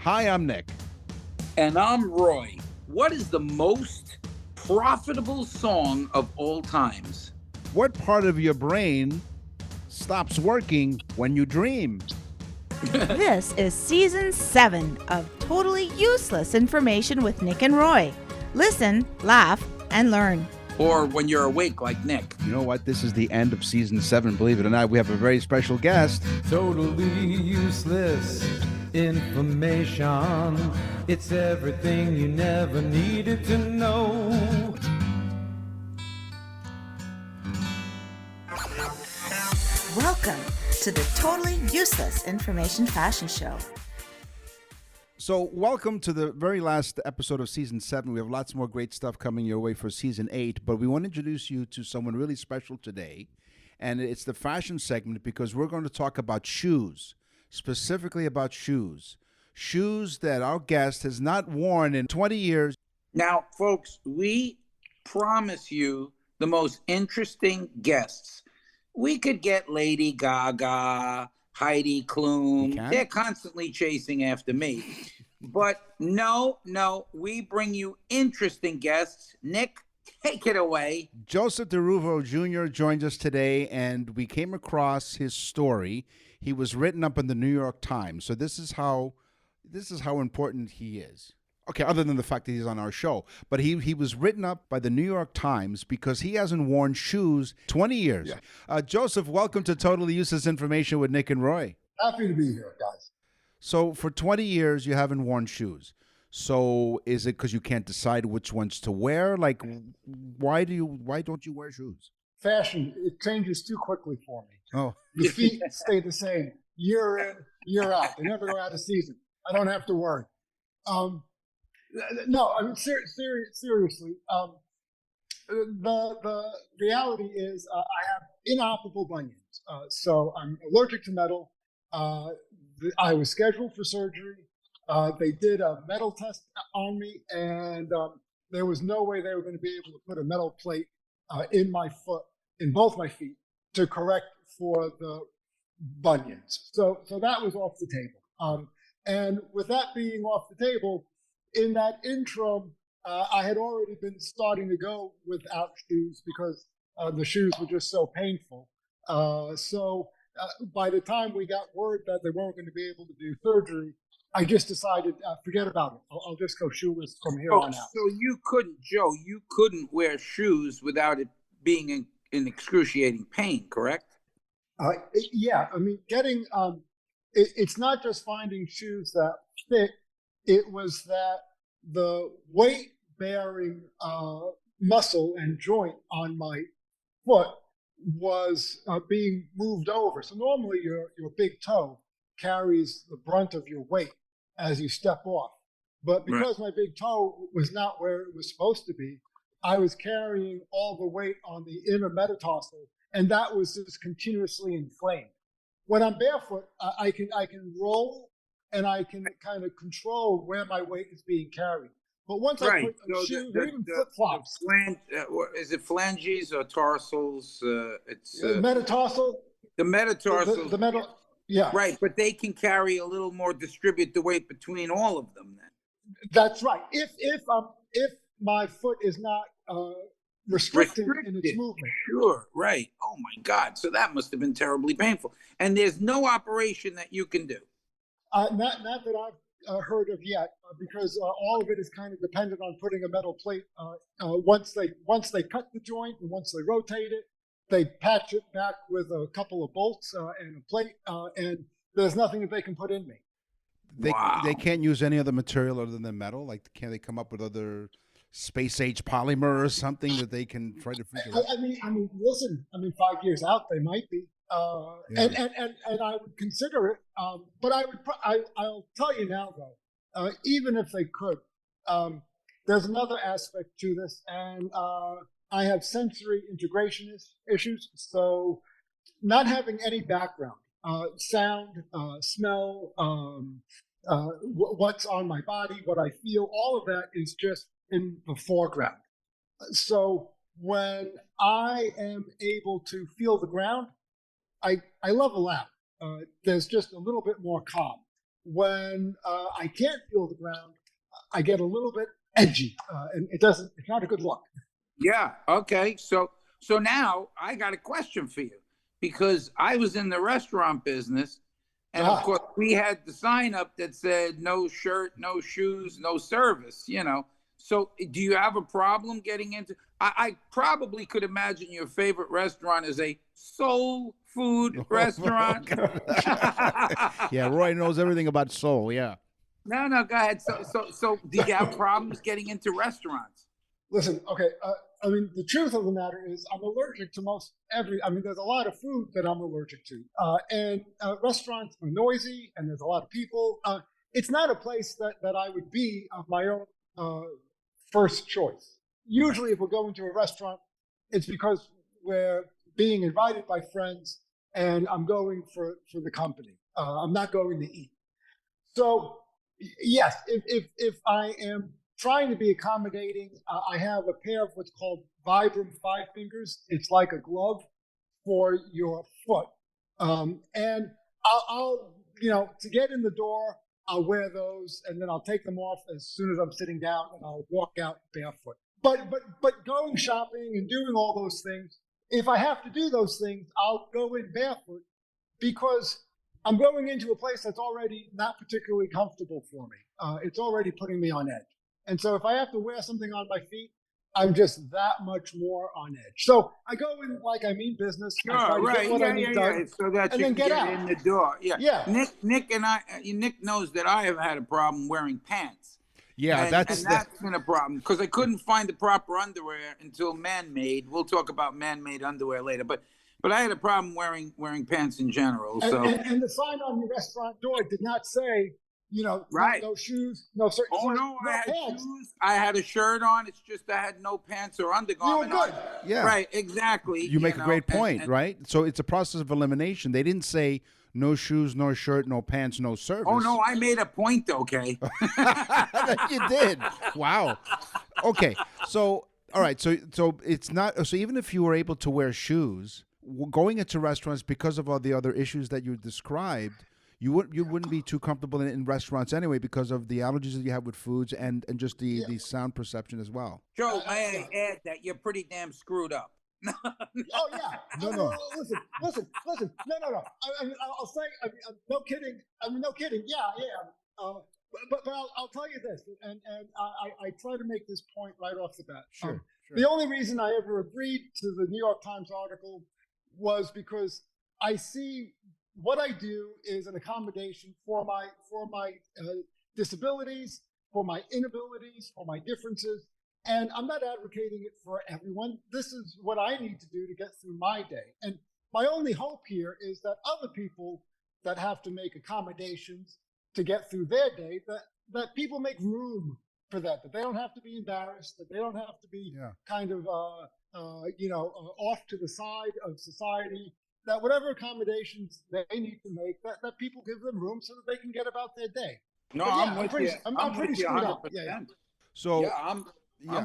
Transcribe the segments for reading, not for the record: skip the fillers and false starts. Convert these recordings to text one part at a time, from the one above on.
Hi, I'm Nick. And I'm Roy. What is the most profitable song of all times? What part of your brain stops working when you dream? This is Season 7 of Totally Useless Information with Nick and Roy. Listen, laugh, and learn. Or when you're awake like Nick. You know what? This is the end of Season 7. Believe it or not, we have a very special guest. Totally useless information. It's everything you never needed to know. Welcome to the Totally Useless Information Fashion Show. So welcome to the very last episode of Season 7. We have lots more great stuff coming your way for Season 8, but we want to introduce you to someone really special today, and it's the fashion segment because we're going to talk about shoes, specifically about shoes. Shoes that our guest has not worn in 20 years. Now, folks, we promise you the most interesting guests. We could get Lady Gaga, Heidi Klum. They're constantly chasing after me. But no, we bring you interesting guests. Nick, take it away. Joseph DeRuvo Jr. joins us today, and we came across his story. He was written up in the New York Times. So this is how important he is. Okay, other than the fact that he's on our show. But he was written up by the New York Times because he hasn't worn shoes 20 years. Yeah. Joseph, welcome to Totally Useless Information with Nick and Roy. Happy to be here, guys. So for 20 years, you haven't worn shoes. So is it because you can't decide which ones to wear? Like, why don't you wear shoes? Fashion, it changes too quickly for me. Oh. The feet stay the same year in, year out. They never go out of season. I don't have to worry. No, I mean, seriously, the reality is I have inoperable bunions. So I'm allergic to metal. I was scheduled for surgery. They did a metal test on me, and there was no way they were going to be able to put a metal plate in my foot, in both my feet, to correct for the bunions. So that was off the table. And with that being off the table, in that interim, I had already been starting to go without shoes because the shoes were just so painful. So by the time we got word that they weren't going to be able to do surgery, I just decided, forget about it. I'll just go shoeless from here on out. So you couldn't wear shoes without it being in excruciating pain, correct? Yeah, I mean, it's not just finding shoes that fit. It was that the weight-bearing muscle and joint on my foot was being moved over. So normally your big toe carries the brunt of your weight as you step off. But because my big toe was not where it was supposed to be, I was carrying all the weight on the inner metatarsal, and that was just continuously inflamed. When I'm barefoot, I can roll and I can kind of control where my weight is being carried. But once I put shoes, or even flip-flops. Is it phalanges or tarsals? It's metatarsal. The metatarsals. The metal, yeah. Right, but they can carry a little more, distribute the weight between all of them then. That's right. If my foot is not restricted in its movement. Sure, right. Oh my God. So that must have been terribly painful. And there's no operation that you can do. Not that I've heard of yet, because all of it is kind of dependent on putting a metal plate. Once they cut the joint and once they rotate it, they patch it back with a couple of bolts and a plate, and there's nothing that they can put in me. They can't use any other material other than metal. Like, can they come up with other space age polymer or something that they can try to figure out? I mean, listen. 5 years out, they might be. And I would consider it, but I'll tell you now though, even if they could, there's another aspect to this, and I have sensory integration issues. So not having any background, sound, smell, what's on my body, what I feel, all of that is just in the foreground. So when I am able to feel the ground, I level out. There's just a little bit more calm. when I can't feel the ground, I get a little bit edgy, and it's not a good look. Yeah. Okay. So now I got a question for you, because I was in the restaurant business, and of course we had the sign up that said no shirt, no shoes, no service, So do you have a problem getting into? I probably could imagine your favorite restaurant is a soul food restaurant. Yeah, Roy knows everything about soul. Yeah. No, go ahead. So do you have problems getting into restaurants? Listen, okay. The truth of the matter is I'm allergic to there's a lot of food that I'm allergic to. And restaurants are noisy and there's a lot of people. It's not a place that I would be of my own first choice. Usually if we're going to a restaurant, it's because we're being invited by friends and I'm going for the company. I'm not going to eat. So yes, if I am trying to be accommodating, I have a pair of what's called Vibram 5 fingers. It's like a glove for your foot. And I'll to get in the door, I'll wear those and then I'll take them off as soon as I'm sitting down and I'll walk out barefoot. But going shopping and doing all those things, if I have to do those things, I'll go in barefoot because I'm going into a place that's already not particularly comfortable for me. It's already putting me on edge. And so if I have to wear something on my feet, I'm just that much more on edge. So I go in like I mean business. Oh, right. Yeah. So that you can get in the door. Yeah. Nick knows that I have had a problem wearing pants. Yeah, that's been a problem because I couldn't find the proper underwear until man-made. We'll talk about man-made underwear later, but I had a problem wearing pants in general. And the sign on your restaurant door did not say, right. No shoes, no certain. Oh no, I had pants. Shoes. I had a shirt on. It's just I had no pants or undergarment. You were good. Yeah. Right. Exactly. You make a great point, right? So it's a process of elimination. They didn't say no shoes, no shirt, no pants, no service. Oh no, I made a point. Okay. You did. Wow. Okay. So all right. So it's not. So even if you were able to wear shoes, going into restaurants because of all the other issues that you described, you wouldn't be too comfortable in restaurants anyway because of the allergies that you have with foods and just the sound perception as well. Joe, may I add that you're pretty damn screwed up. Oh yeah. No. Listen. No. I'll say. No kidding. No kidding. Yeah. But I'll tell you this, and I try to make this point right off the bat. Sure. The only reason I ever agreed to the New York Times article was because I see what I do is an accommodation for my disabilities, for my inabilities, for my differences. And I'm not advocating it for everyone. This is what I need to do to get through my day. And my only hope here is that other people that have to make accommodations to get through their day, that people make room for that they don't have to be embarrassed, that they don't have to be kind of, off to the side of society, that whatever accommodations they need to make, that people give them room so that they can get about their day. No, I'm pretty screwed up. Yeah. So I'm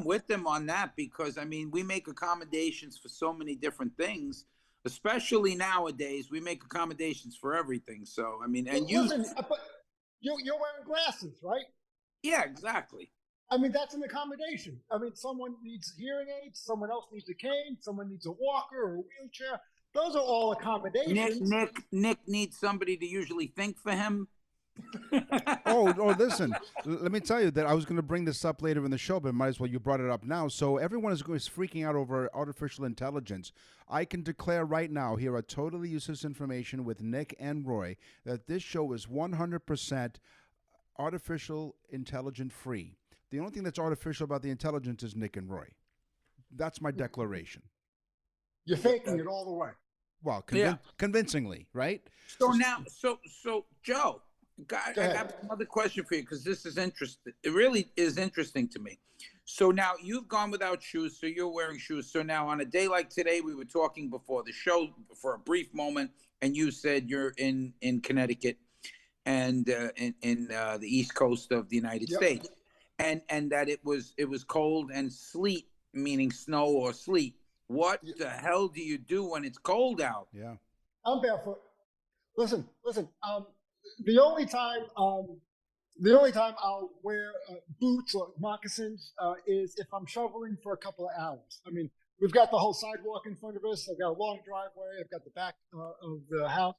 with them on that because we make accommodations for so many different things, especially nowadays. We make accommodations for everything. So listen, but you're wearing glasses, right? Yeah, exactly. That's an accommodation. Someone needs hearing aids, someone else needs a cane, someone needs a walker or a wheelchair. Those are all accommodations. Nick needs somebody to usually think for him. Oh, listen, let me tell you that I was going to bring this up later in the show, but might as well you brought it up now. So everyone is freaking out over artificial intelligence. I can declare right now here at Totally Useless Information with Nick and Roy that this show is 100% artificial intelligence free. The only thing that's artificial about the intelligence is Nick and Roy. That's my declaration. You're faking it all the way. Well, convincingly, right? So now, so Joe, I got another question for you because this is interesting. It really is interesting to me. So now you've gone without shoes, so you're wearing shoes. So now on a day like today, we were talking before the show for a brief moment, and you said you're in Connecticut and in the East Coast of the United States, and that it was cold and sleet, meaning snow or sleet. What the hell do you do when it's cold out? Yeah. I'm barefoot. Listen. the only time I'll wear boots or moccasins is if I'm shoveling for a couple of hours. I mean, we've got the whole sidewalk in front of us. I've got a long driveway. I've got the back of the house.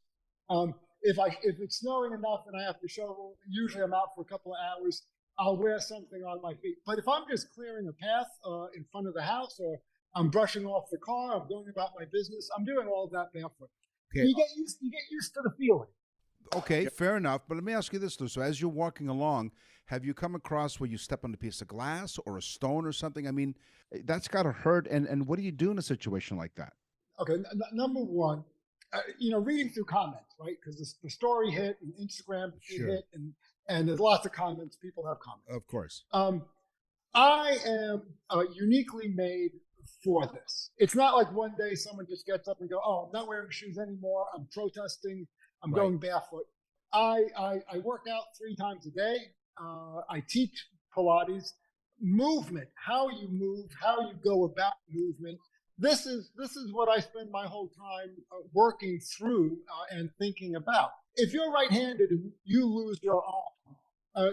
If it's snowing enough and I have to shovel, usually I'm out for a couple of hours. I'll wear something on my feet. But if I'm just clearing a path in front of the house, or I'm brushing off the car, I'm going about my business, I'm doing all of that barefoot. Okay. You get used to the feeling. Okay, fair enough. But let me ask you this, Lou. So as you're walking along, have you come across where you step on a piece of glass or a stone or something? I mean, that's got to hurt. And what do you do in a situation like that? Okay, number one, reading through comments, right? Because the story hit and Instagram hit, and there's lots of comments. People have comments. Of course. I am uniquely made for this. It's not like one day someone just gets up and go, "Oh, I'm not wearing shoes anymore. I'm protesting. I'm going barefoot." I work out 3 times a day. I teach Pilates. Movement, how you move, how you go about movement. This is what I spend my whole time working through and thinking about. If you're right-handed and you lose your arm,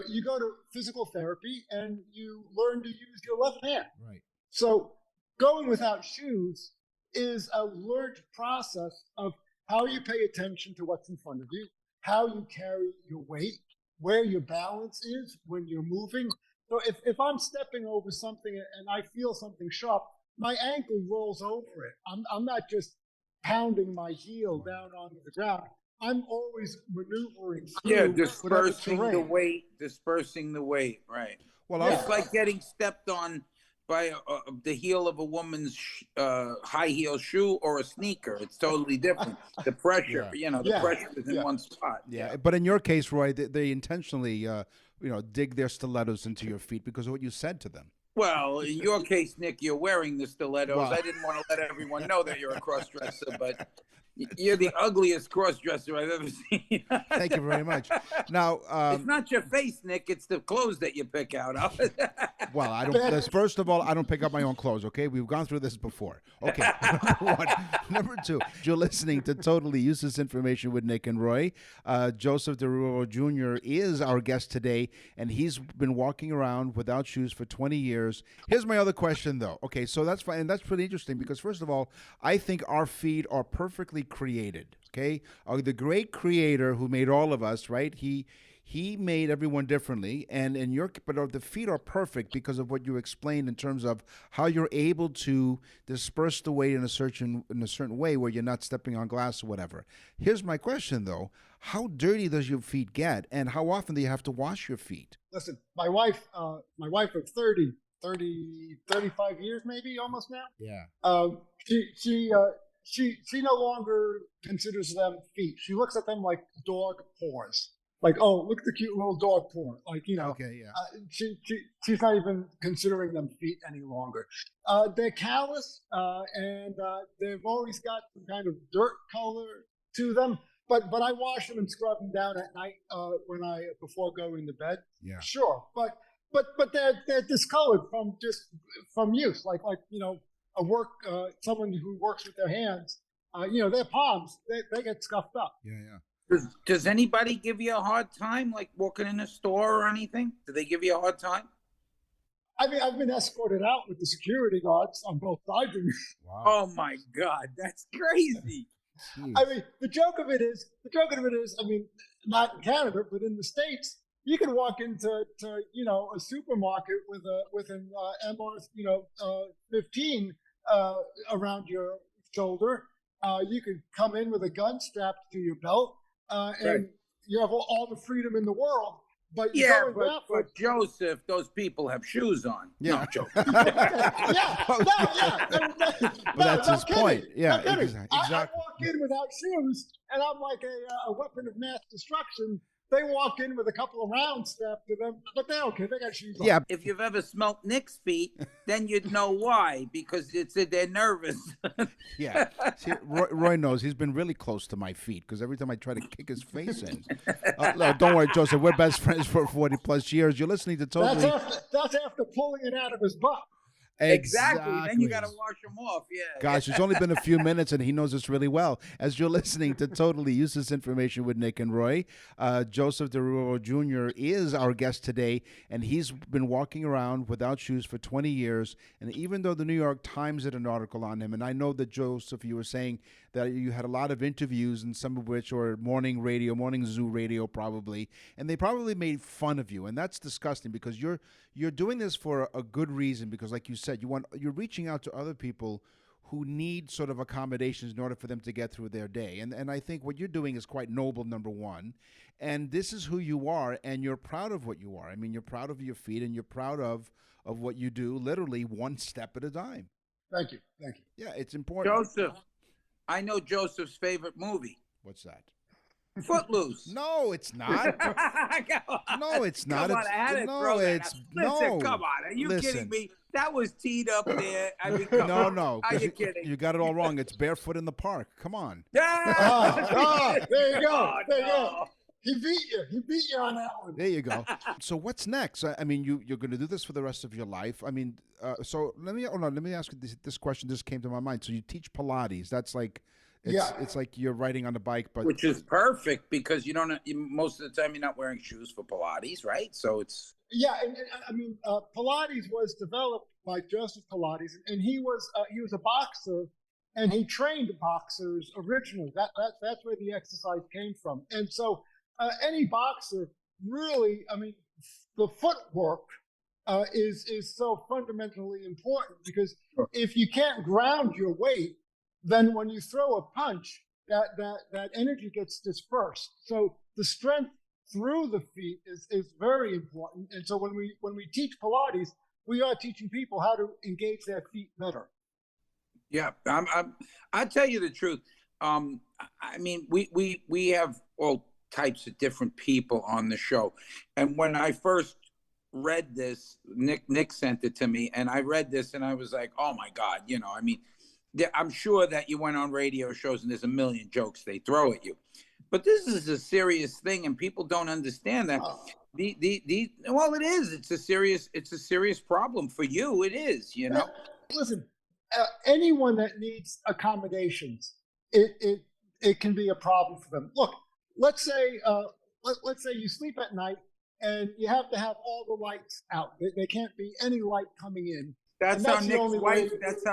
you go to physical therapy and you learn to use your left hand. Right. So going without shoes is a learned process of how you pay attention to what's in front of you, how you carry your weight, where your balance is when you're moving. So if I'm stepping over something and I feel something sharp, my ankle rolls over it. I'm not just pounding my heel down onto the ground. I'm always maneuvering through. Yeah, dispersing the weight, right. Well, it's like getting stepped on by the heel of a woman's high heel shoe or a sneaker. It's totally different. The pressure, the pressure is in one spot. Yeah, but in your case, Roy, they intentionally, dig their stilettos into your feet because of what you said to them. Well, in your case, Nick, you're wearing the stilettos. Well, I didn't want to let everyone know that you're a cross-dresser, but you're the ugliest cross-dresser I've ever seen. Thank you very much. Now, it's not your face, Nick. It's the clothes that you pick out of. Well, I don't. First of all, I don't pick up my own clothes. Okay, we've gone through this before. Okay, number one. Number two, you're listening to Totally Useless Information with Nick and Roy. Joseph DeRulo Jr. is our guest today, and he's been walking around without shoes for 20 years. Here's my other question, though. Okay, so that's fine, and that's pretty interesting because, first of all, I think our feet are perfectly created. Okay, the great creator who made all of us, right? He made everyone differently, and but the feet are perfect because of what you explained in terms of how you're able to disperse the weight in a certain way where you're not stepping on glass or whatever. Here's my question though: how dirty does your feet get, and how often do you have to wash your feet? Listen, my wife of 35 years, maybe almost now. Yeah. She no longer considers them feet. She looks at them like dog paws. Like, oh, look at the cute little dog paw. Like, Okay, yeah. She's not even considering them feet any longer. They're callous, and they've always got some kind of dirt color to them. But I wash them and scrub them down at night before going to bed. Yeah. Sure, but they're discolored from use. Like someone who works with their hands. Their palms they get scuffed up. Yeah. Does anybody give you a hard time, like walking in a store or anything? Do they give you a hard time? I mean, I've been escorted out with the security guards on both sides of me. Wow. Oh my God, that's crazy. I mean, the joke of it is, I mean, not in Canada, but in the States, you can walk into a supermarket with an MR 15 around your shoulder. You could come in with a gun strapped to your belt. And you have all the freedom in the world, but but Joseph, those people have shoes on. Yeah, no, Joe. That's his point. Yeah, exactly. I walk in without shoes, and I'm like a weapon of mass destruction. They walk in with a couple of rounds strapped to them, but they're okay. They got shoes on. Yeah. If you've ever smelt Nick's feet, then you'd know why, because they're nervous. Yeah. See, Roy knows he's been really close to my feet because every time I try to kick his face in. No, don't worry, Joseph. We're best friends for 40 plus years. You're listening to Totally. That's after pulling it out of his butt. Exactly. Then you got to wash them off. Yeah. Gosh, it's only been a few minutes, and he knows this really well. As you're listening to Totally Useless Information with Nick and Roy, Joseph Derulo Jr. is our guest today, and he's been walking around without shoes for 20 years. And even though the New York Times did an article on him, and I know that, Joseph, you were saying that you had a lot of interviews, and some of which were morning zoo radio probably, and they probably made fun of you, and that's disgusting because you're doing this for a good reason, because like you said, you're reaching out to other people who need sort of accommodations in order for them to get through their day. And I think what you're doing is quite noble, number one. And this is who you are, and you're proud of what you are. I mean, you're proud of your feet, and you're proud of what you do, literally one step at a time. Thank you. Yeah, it's important. Joseph, I know Joseph's favorite movie. What's that? Footloose. No, it's not. No, it's not. Come on, I had to throw that out. Listen, come on. Are you kidding me? That was teed up there. I mean, come on. No. Are you kidding? You got it all wrong. It's Barefoot in the Park. Come on. There you go. Oh, There you go. He beat you. He beat you on that one. There you go. So what's next? I mean, you're going to do this for the rest of your life. I mean, so let me ask you this question. Just came to my mind. So you teach Pilates. That's like, it's like you're riding on a bike, but which is perfect because most of the time you're not wearing shoes for Pilates, right? So it's and I mean, Pilates was developed by Joseph Pilates, and he was a boxer, and he trained boxers originally. That's where the exercise came from. And so any boxer really, I mean, the footwork is so fundamentally important, because if you can't ground your weight, then when you throw a punch, that energy gets dispersed. So the strength through the feet is very important. And so when we teach Pilates, we are teaching people how to engage their feet better. Yeah, I tell you the truth. I mean, we have all types of different people on the show, and when I first read this, Nick sent it to me, and I read this, and I was like, oh my God, I mean. I'm sure that you went on radio shows and there's a million jokes they throw at you, but this is a serious thing, and people don't understand that. Well, it is. It's a serious problem for you. It is. Listen, anyone that needs accommodations, it can be a problem for them. Look, let's say you sleep at night and you have to have all the lights out. There can't be any light coming in. That's how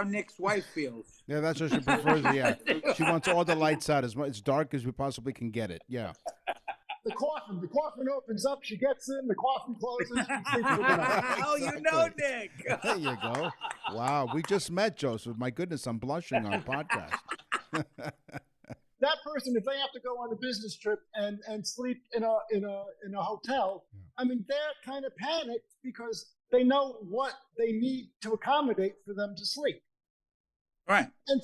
Nick's wife feels. Yeah, that's what she prefers. Yeah, she wants all the lights out, as dark as we possibly can get it. Yeah. The coffin opens up. She gets in. The coffin closes. She sleeps with the night. Oh, Nick. There you go. Wow, we just met, Joseph. My goodness, I'm blushing on podcast. That person, if they have to go on a business trip and sleep in a hotel, I mean, they're kind of panicked because they know what they need to accommodate for them to sleep. Right. And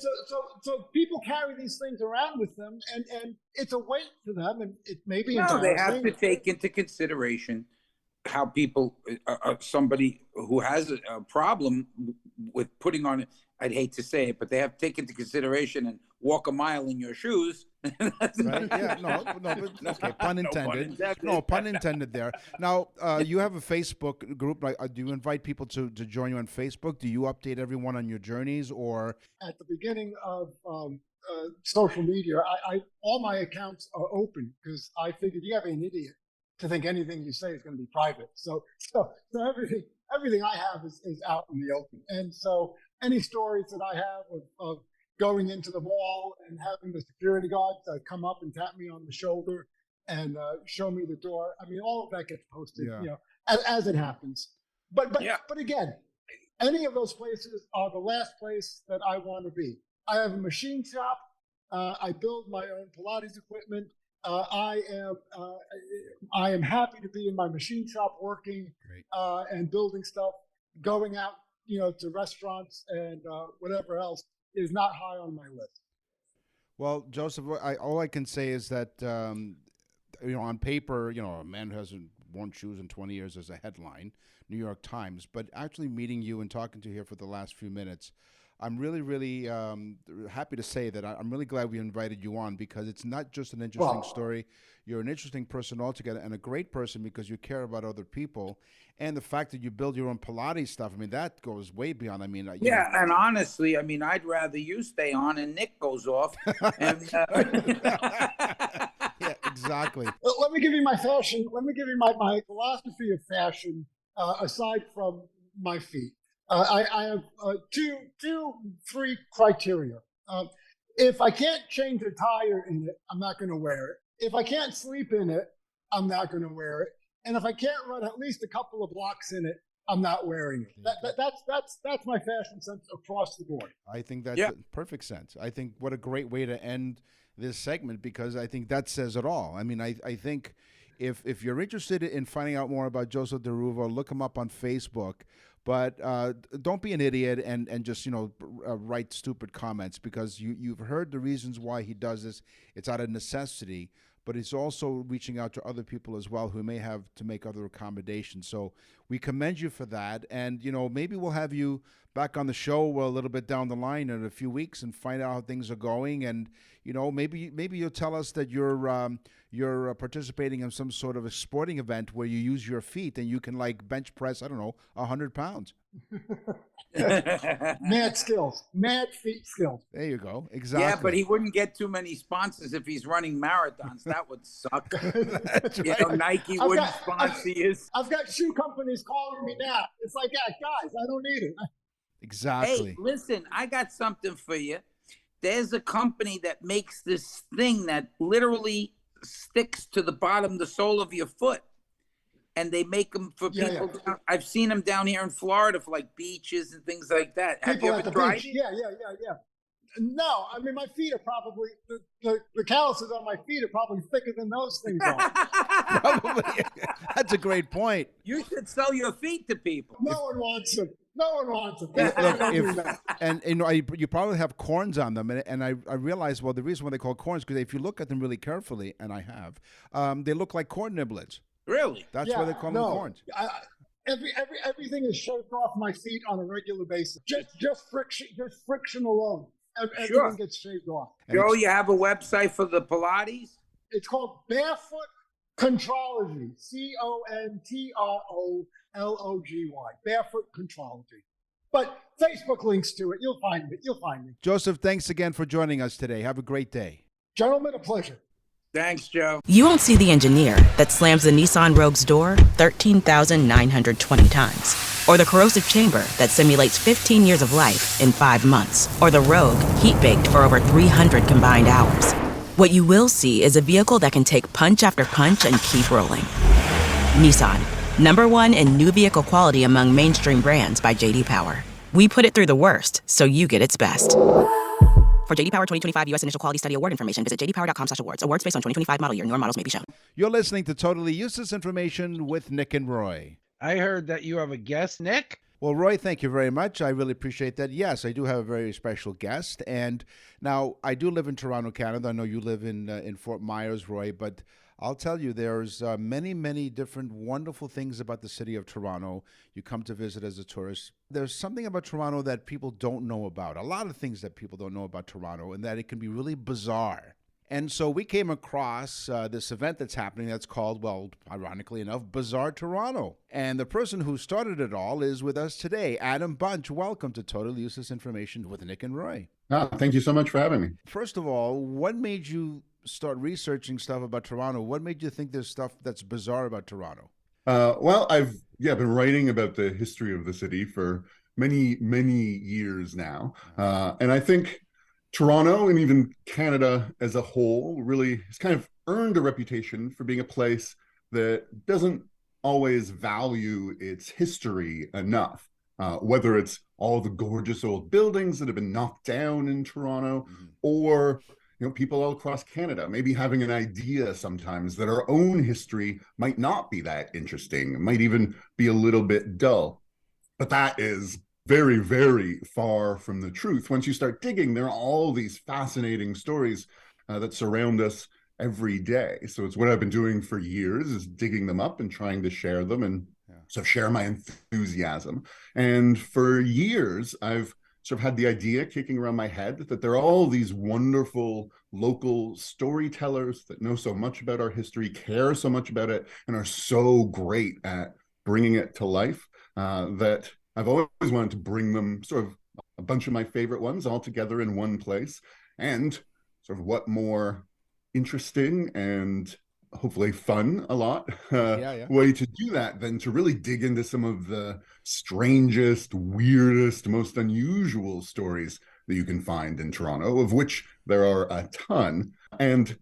so people carry these things around with them, and it's a weight for them, and it may be embarrassing. No, they have to take into consideration how people, somebody who has a problem with putting on, I'd hate to say it, but they have to take into consideration and walk a mile in your shoes. Right? Yeah, no, but okay, pun intended. No, pun intended there. Now, you have a Facebook group. Do you invite people to join you on Facebook? Do you update everyone on your journeys, or? At the beginning of social media, all my accounts are open because I figured you have an idiot to think anything you say is going to be private. So everything I have is out in the open. And so any stories that I have of going into the mall and having the security guards come up and tap me on the shoulder and show me the door, I mean, all of that gets posted, as it happens. But again, any of those places are the last place that I want to be. I have a machine shop. I build my own Pilates equipment. I am happy to be in my machine shop working and building stuff. Going out, to restaurants and whatever else is not high on my list. Well, Joseph, all I can say is that on paper, a man who hasn't worn shoes in 20 years is a headline, New York Times. But actually meeting you and talking to you here for the last few minutes, I'm really, really happy to say that I'm really glad we invited you on, because it's not just an interesting story. You're an interesting person altogether, and a great person because you care about other people. And the fact that you build your own Pilates stuff, I mean, that goes way beyond. I mean, yeah, and honestly, I mean, I'd rather you stay on and Nick goes off. And, yeah, exactly. Let me give you my fashion. Let me give you my philosophy of fashion. Aside from my feet, I have three criteria. If I can't change a tire in it, I'm not going to wear it. If I can't sleep in it, I'm not going to wear it. And if I can't run at least a couple of blocks in it, I'm not wearing it. That's my fashion sense across the board. I think that's perfect sense. I think what a great way to end this segment, because I think that says it all. I mean, I think if you're interested in finding out more about Joseph Deruvo, look him up on Facebook. But don't be an idiot and just, write stupid comments, because you've heard the reasons why he does this. It's out of necessity. But he's also reaching out to other people as well who may have to make other accommodations. So we commend you for that. And, maybe we'll have you back on the show a little bit down the line in a few weeks and find out how things are going. And, maybe you'll tell us that you're participating in some sort of a sporting event where you use your feet and you can bench press, 100 pounds. Mad feet skills. There you go. Exactly. Yeah, but he wouldn't get too many sponsors if he's running marathons. That would suck. That's right. Nike wouldn't sponsor you. I've got shoe companies calling me now. It's like, yeah, guys, I don't need it. Exactly. Hey, listen, I got something for you. There's a company that makes this thing that literally sticks to the bottom, the sole of your foot. And they make them for people. Yeah. I've seen them down here in Florida for beaches and things like that. Have you ever tried it? Yeah. No, I mean, my feet are probably, the calluses on my feet are probably thicker than those things are. Probably. That's a great point. You should sell your feet to people. No one wants them. And you probably have corns on them, and I realized, the reason why they call corns, because if you look at them really carefully, and I have, they look like corn niblets. Really? That's why they call them corns. Everything is shaved off my feet on a regular basis. Just friction alone. Everything gets shaved off. Joe, you have a website for the Pilates? It's called Barefoot Contrology. CONTROLOGY. Barefoot Contrology. But Facebook links to it. You'll find me. Joseph, thanks again for joining us today. Have a great day. Gentlemen, a pleasure. Thanks, Joe. You won't see the engineer that slams the Nissan Rogue's door 13,920 times. Or the corrosive chamber that simulates 15 years of life in 5 months. Or the Rogue heat-baked for over 300 combined hours. What you will see is a vehicle that can take punch after punch and keep rolling. Nissan, #1 in new vehicle quality among mainstream brands by J.D. Power. We put it through the worst, so you get its best. For J.D. Power 2025 U.S. Initial Quality Study Award information, visit jdpower.com/awards. Awards based on 2025 model year. Newer models may be shown. You're listening to Totally Useless Information with Nick and Roy. I heard that you have a guest, Nick. Well, Roy, thank you very much. I really appreciate that. Yes, I do have a very special guest. And now, I do live in Toronto, Canada. I know you live in Fort Myers, Roy, but I'll tell you, there's many, many different wonderful things about the city of Toronto. You come to visit as a tourist. There's something about Toronto that people don't know about. A lot of things that people don't know about Toronto, and that it can be really bizarre. And so we came across this event that's happening that's called, ironically enough, Bizarre Toronto. And the person who started it all is with us today. Adam Bunch, welcome to Totally Useless Information with Nick and Roy. Thank you so much for having me. First of all, what made you start researching stuff about Toronto? What made you think there's stuff that's bizarre about Toronto? I've been writing about the history of the city for many, many years now. And I think Toronto and even Canada as a whole really has kind of earned a reputation for being a place that doesn't always value its history enough. Whether it's all the gorgeous old buildings that have been knocked down in Toronto, or people all across Canada maybe having an idea sometimes that our own history might not be that interesting, might even be a little bit dull. But that is very, very far from the truth. Once you start digging, there are all these fascinating stories that surround us every day. So it's what I've been doing for years, is digging them up and trying to share them and share my enthusiasm. And for years, I've sort of had the idea kicking around my head that there are all these wonderful local storytellers that know so much about our history, care so much about it, and are so great at bringing it to life, that I've always wanted to bring them, sort of a bunch of my favorite ones, all together in one place. And sort of what more interesting and hopefully fun a lot way to do that than to really dig into some of the strangest, weirdest, most unusual stories that you can find in Toronto, of which there are a ton, and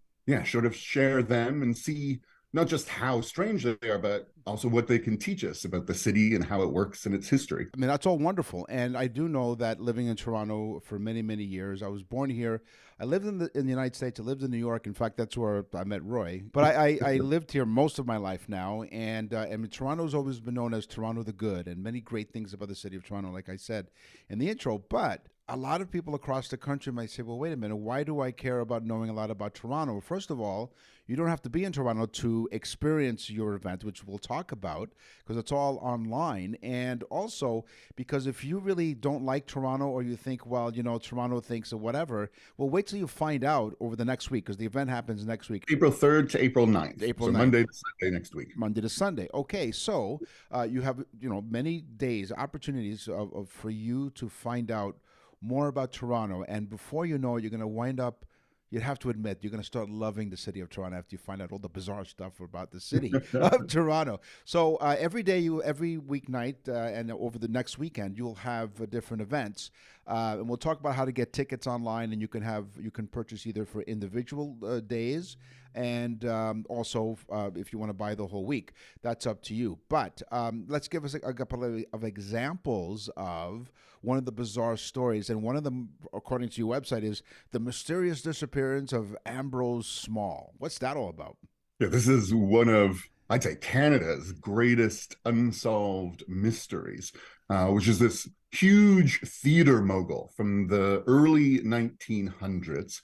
sort of share them and see not just how strange they are, but also what they can teach us about the city and how it works and its history. I mean, that's all wonderful. And I do know that living in Toronto for many, many years, I was born here. I lived in the United States. I lived in New York. In fact, that's where I met Roy. But I lived here most of my life now. And Toronto's always been known as Toronto the Good, and many great things about the city of Toronto, like I said in the intro. But a lot of people across the country might say, well, wait a minute, why do I care about knowing a lot about Toronto? First of all, you don't have to be in Toronto to experience your event, which we'll talk about, because it's all online. And also, because if you really don't like Toronto, or you think, well, Toronto thinks or whatever, well, wait till you find out over the next week, because the event happens next week. April 3rd to April 9th. April so 9th. Monday to Sunday next week. Monday to Sunday. Okay, so you have, many days, opportunities for you to find out more about Toronto. And before you know it, you're going to wind up, you'd have to admit, you're going to start loving the city of Toronto after you find out all the bizarre stuff about the city of Toronto. So every weeknight and over the next weekend, you'll have different events. And we'll talk about how to get tickets online, and you can purchase either for individual days and also if you want to buy the whole week. That's up to you. But let's give us a couple of examples of one of the bizarre stories. And one of them, according to your website, is the mysterious disappearance of Ambrose Small. What's that all about? Yeah, this is one of, I'd say, Canada's greatest unsolved mysteries, which is this huge theater mogul from the early 1900s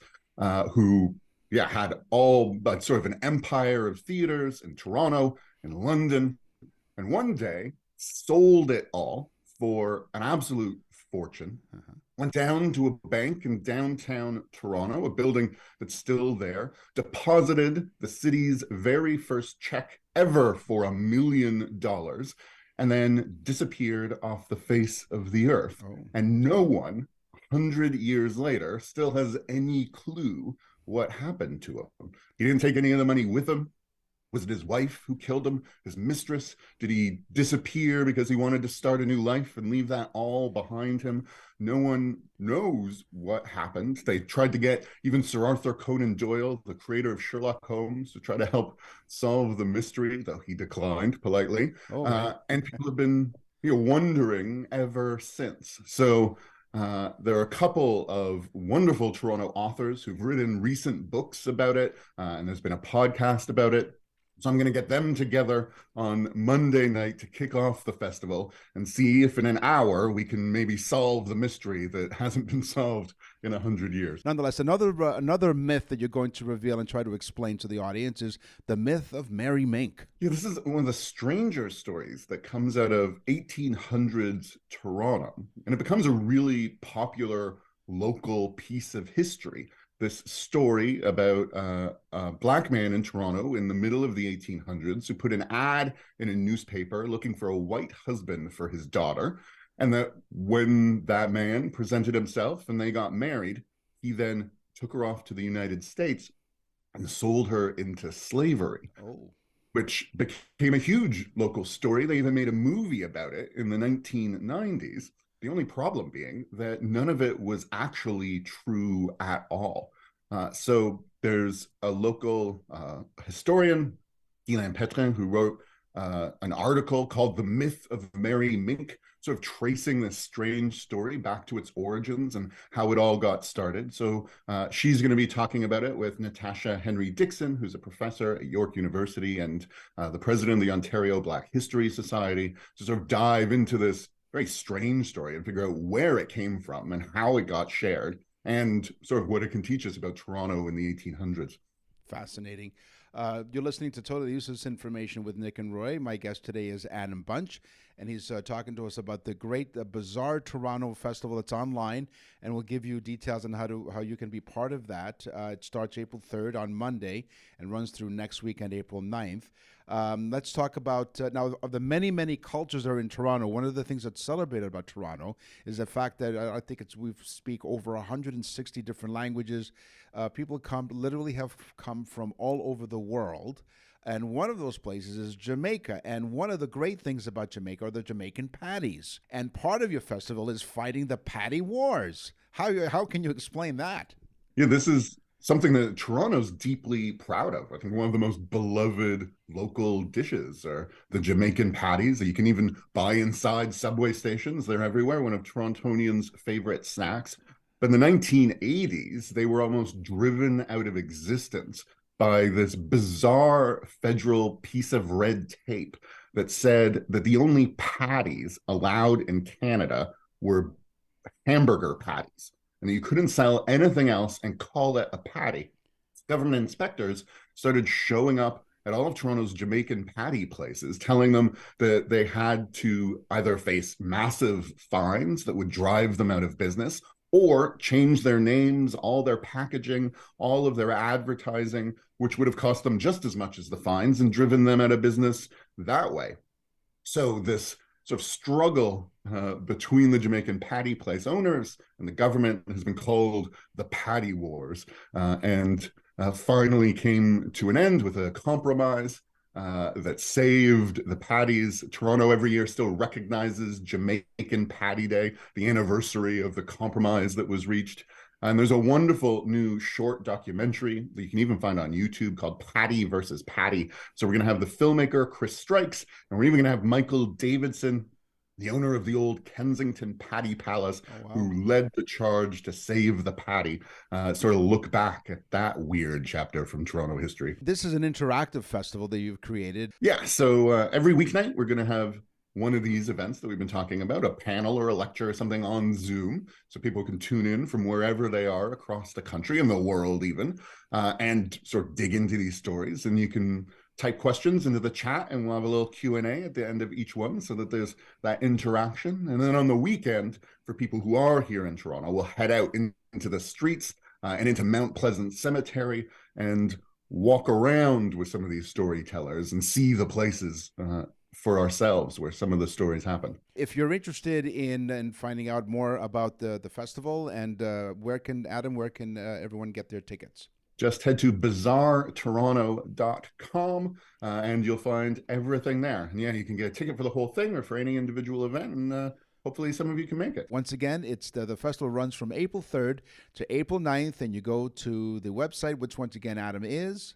who had all but sort of an empire of theaters in Toronto and London, and one day sold it all for an absolute fortune. Went down to a bank in downtown Toronto, a building that's still there, deposited the city's very first check ever for $1 million, and then disappeared off the face of the earth. And no one, 100 years later, still has any clue what happened to him. He didn't take any of the money with him. Was it his wife who killed him? His mistress? Did he disappear because he wanted to start a new life and leave that all behind him? No one knows what happened. They tried to get even Sir Arthur Conan Doyle, the creator of Sherlock Holmes, to try to help solve the mystery, though he declined politely. And people have been wondering ever since. So there are a couple of wonderful Toronto authors who've written recent books about it, and there's been a podcast about it. So I'm going to get them together on Monday night to kick off the festival and see if in an hour we can maybe solve the mystery that hasn't been solved in 100 years. Nonetheless, another myth that you're going to reveal and try to explain to the audience is the myth of Mary Mink. Yeah, this is one of the stranger stories that comes out of 1800s Toronto, and it becomes a really popular local piece of history. This story about a black man in Toronto in the middle of the 1800s who put an ad in a newspaper looking for a white husband for his daughter. And that when that man presented himself and they got married, he then took her off to the United States and sold her into slavery, which became a huge local story. They even made a movie about it in the 1990s. The only problem being that none of it was actually true at all. So there's a local historian, Guylaine Petrin, who wrote an article called The Myth of Mary Mink, sort of tracing this strange story back to its origins and how it all got started. So she's going to be talking about it with Natasha Henry Dixon, who's a professor at York University and the president of the Ontario Black History Society, to sort of dive into this very strange story and figure out where it came from and how it got shared and sort of what it can teach us about Toronto in the 1800s. Fascinating. You're listening to Totally Useless Information with Nick and Roy. My guest today is Adam Bunch, and he's talking to us about the great Bizarre Toronto Festival that's online, and we'll give you details on how you can be part of that. It starts April 3rd on Monday and runs through next weekend, April 9th. Let's talk about, now, of the many, many cultures that are in Toronto. One of the things that's celebrated about Toronto is the fact that I think we speak over 160 different languages. People literally have come from all over the world. And one of those places is Jamaica. And one of the great things about Jamaica are the Jamaican patties. And part of your festival is fighting the patty wars. How can you explain that? Yeah, this is something that Toronto's deeply proud of. I think one of the most beloved local dishes are the Jamaican patties that you can even buy inside subway stations. They're everywhere, one of Torontonians' favorite snacks. But in the 1980s, they were almost driven out of existence by this bizarre federal piece of red tape that said that the only patties allowed in Canada were hamburger patties, and you couldn't sell anything else and call it a patty. Government inspectors started showing up at all of Toronto's Jamaican patty places, telling them that they had to either face massive fines that would drive them out of business, or change their names, all their packaging, all of their advertising, which would have cost them just as much as the fines and driven them out of business that way. So this sort of struggle between the Jamaican patty place owners and the government has been called the Patty Wars, and finally came to an end with a compromise that saved the patties. Toronto every year still recognizes Jamaican Patty Day, the anniversary of the compromise that was reached. And there's a wonderful new short documentary that you can even find on YouTube called Patty versus Patty. So we're going to have the filmmaker Chris Strikes, and we're even going to have Michael Davidson, the owner of the old Kensington Patty Palace, who led the charge to save the patty, sort of look back at that weird chapter from Toronto history. This is an interactive festival that you've created. Yeah, so every weeknight we're going to have one of these events that we've been talking about, a panel or a lecture or something on Zoom, so people can tune in from wherever they are across the country and the world even, and sort of dig into these stories. And you can type questions into the chat, and we'll have a little Q&A at the end of each one so that there's that interaction. And then on the weekend, for people who are here in Toronto, we'll head out into the streets and into Mount Pleasant Cemetery and walk around with some of these storytellers and see the places for ourselves where some of the stories happen. If you're interested in finding out more about the festival, and where can everyone get their tickets? Just head to bizarretoronto.com and you'll find everything there. And yeah, you can get a ticket for the whole thing or for any individual event, and hopefully some of you can make it. Once again, it's the festival runs from April 3rd to April 9th, and you go to the website, which once again, Adam, is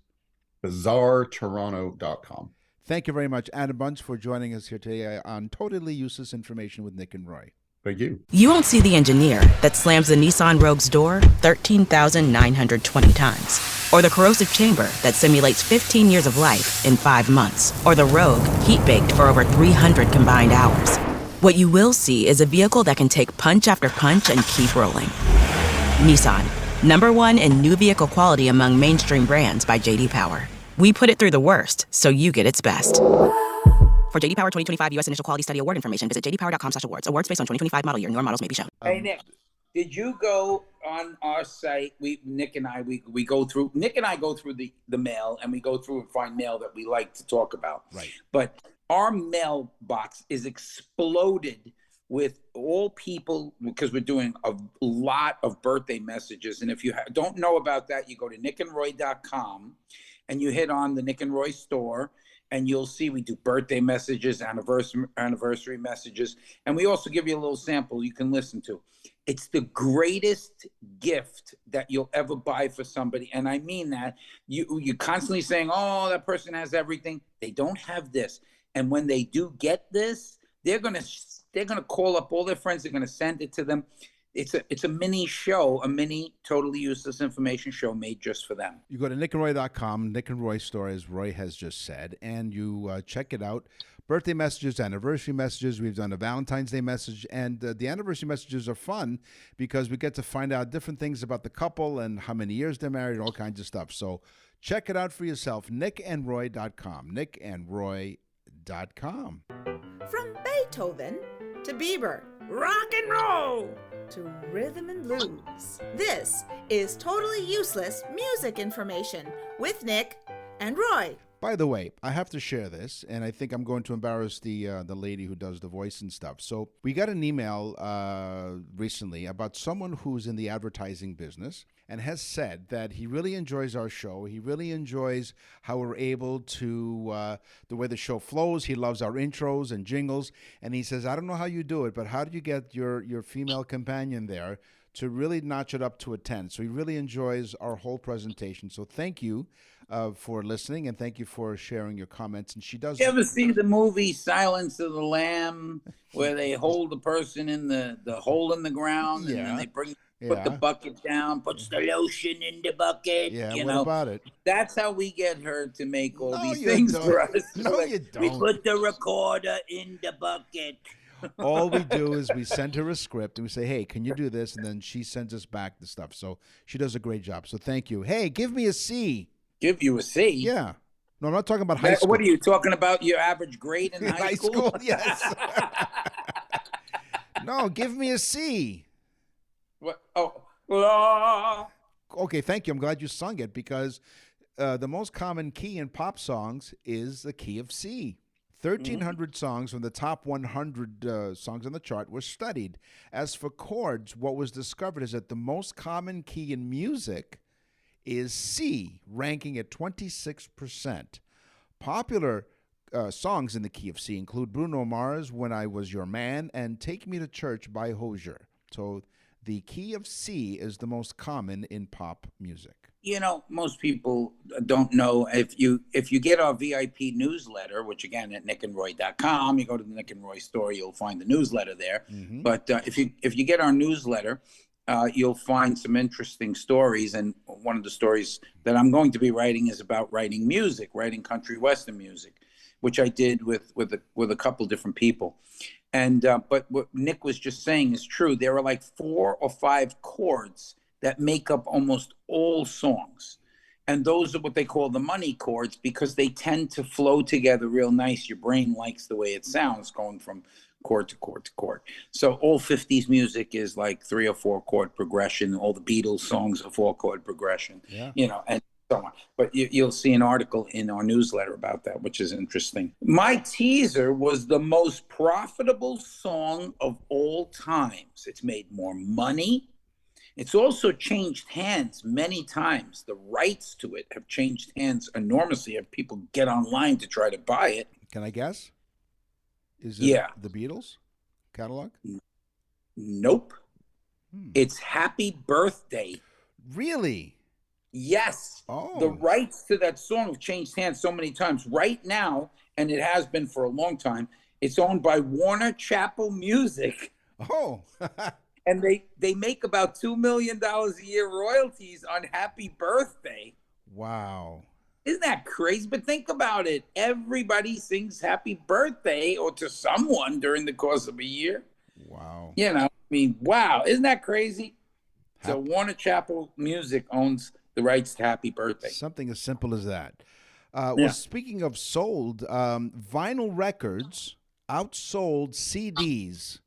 bizarretoronto.com. Thank you very much, Adam Bunch, for joining us here today on Totally Useless Information with Nick and Roy. Thank you. You won't see the engineer that slams the Nissan Rogue's door 13,920 times, or the corrosive chamber that simulates 15 years of life in 5 months, or the Rogue heat-baked for over 300 combined hours. What you will see is a vehicle that can take punch after punch and keep rolling. Nissan, #1 in new vehicle quality among mainstream brands by J.D. Power. We put it through the worst, so you get its best. For J.D. Power 2025 U.S. Initial Quality Study Award information, visit jdpower.com/awards. Awards based on 2025 model year. Newer models may be shown. Hey, Nick, did you go on our site? Nick and I go through the mail, and we go through and find mail that we like to talk about. Right. But our mailbox is exploded with all people, because we're doing a lot of birthday messages. And if you don't know about that, you go to nickandroy.com and you hit on the Nick and Roy store, and you'll see we do birthday messages, anniversary messages, and we also give you a little sample you can listen to. It's the greatest gift that you'll ever buy for somebody, and I mean that. You're constantly saying, oh, that person has everything. They don't have this. And when they do get this, they're gonna call up all their friends. They're gonna send it to them. It's a mini show, a mini Totally Useless Information show made just for them. You go to nickandroy.com, Nick and Roy store, as Roy has just said, and you check it out. Birthday messages, anniversary messages. We've done a Valentine's Day message, and the anniversary messages are fun because we get to find out different things about the couple and how many years they're married, all kinds of stuff. So Check it out for yourself, nickandroy.com, nickandroy.com. From Beethoven to Bieber, rock and roll to rhythm and blues. This is Totally Useless Music Information with Nick and Roy. By the way, I have to share this, and I think I'm going to embarrass the lady who does the voice and stuff. So we got an email recently about someone who's in the advertising business and has said that he really enjoys our show. He really enjoys how we're able to, the way the show flows. He loves our intros and jingles. And he says, I don't know how you do it, but how do you get your female companion there to really notch it up to a 10? So he really enjoys our whole presentation. So thank you for listening, and thank you for sharing your comments. And she does. You ever see the movie Silence of the Lamb, where they hold the person in the hole in the ground, and then they put the bucket down, puts the lotion in the bucket? Yeah, you what know? about it? That's how we get her to make all these things for us. No, you don't. We put the recorder in the bucket. All we do is we send her a script and we say, hey, can you do this? And then she sends us back the stuff. So she does a great job. So thank you. Hey, give me a C. Give you a C? Yeah. No, I'm not talking about high school. What are you talking about? Your average grade in high school? Yes. No, give me a C. What? Oh. Okay, thank you. I'm glad you sung it because the most common key in pop songs is the key of C. 1,300 songs from the top 100 songs on the chart were studied. As for chords, what was discovered is that the most common key in music is C, ranking at 26%. Popular songs in the key of C include Bruno Mars' When I Was Your Man and Take Me to Church by Hozier. So the key of C is the most common in pop music. You know, most people don't know. If you get our VIP newsletter, which again at nickandroy.com, you go to the Nick and Roy store, you'll find the newsletter there. Mm-hmm. But if you get our newsletter, you'll find some interesting stories. And one of the stories that I'm going to be writing is about writing music, writing country western music, which I did with a couple different people. And but what Nick was just saying is true. There are like 4 or 5 chords that make up almost all songs. And those are what they call the money chords because they tend to flow together real nice. Your brain likes the way it sounds going from chord to chord to chord. So all 50s music is like 3 or 4 chord progression. All the Beatles songs are 4 chord progression, you know, and so on. But you'll see an article in our newsletter about that, which is interesting. My teaser was the most profitable song of all times. It's made more money. It's also changed hands many times. The rights to it have changed hands enormously. If people get online to try to buy it. Can I guess? Is it the Beatles catalog? Nope. It's Happy Birthday. Really? Yes. Oh. The rights to that song have changed hands so many times. Right now, and it has been for a long time, it's owned by Warner Chappell Music. Oh. And they make about $2 million a year royalties on Happy Birthday. Wow. Isn't that crazy? But think about it. Everybody sings Happy Birthday or to someone during the course of a year. Wow. You know, I mean, wow. Isn't that crazy? So Warner Chappell Music owns the rights to Happy Birthday. Something as simple as that. Well, speaking of sold, vinyl records outsold CDs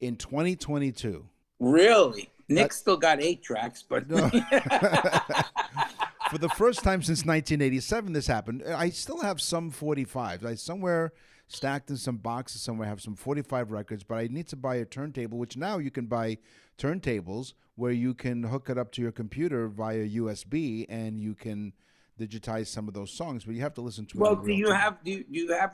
in 2022. Really? Nick still got 8 tracks, but no. For the first time since 1987, this happened. I still have some 45s. I somewhere stacked in some boxes somewhere have some 45 records, but I need to buy a turntable, which now you can buy turntables where you can hook it up to your computer via USB and you can digitize some of those songs, but you have to listen to it. Well, do you have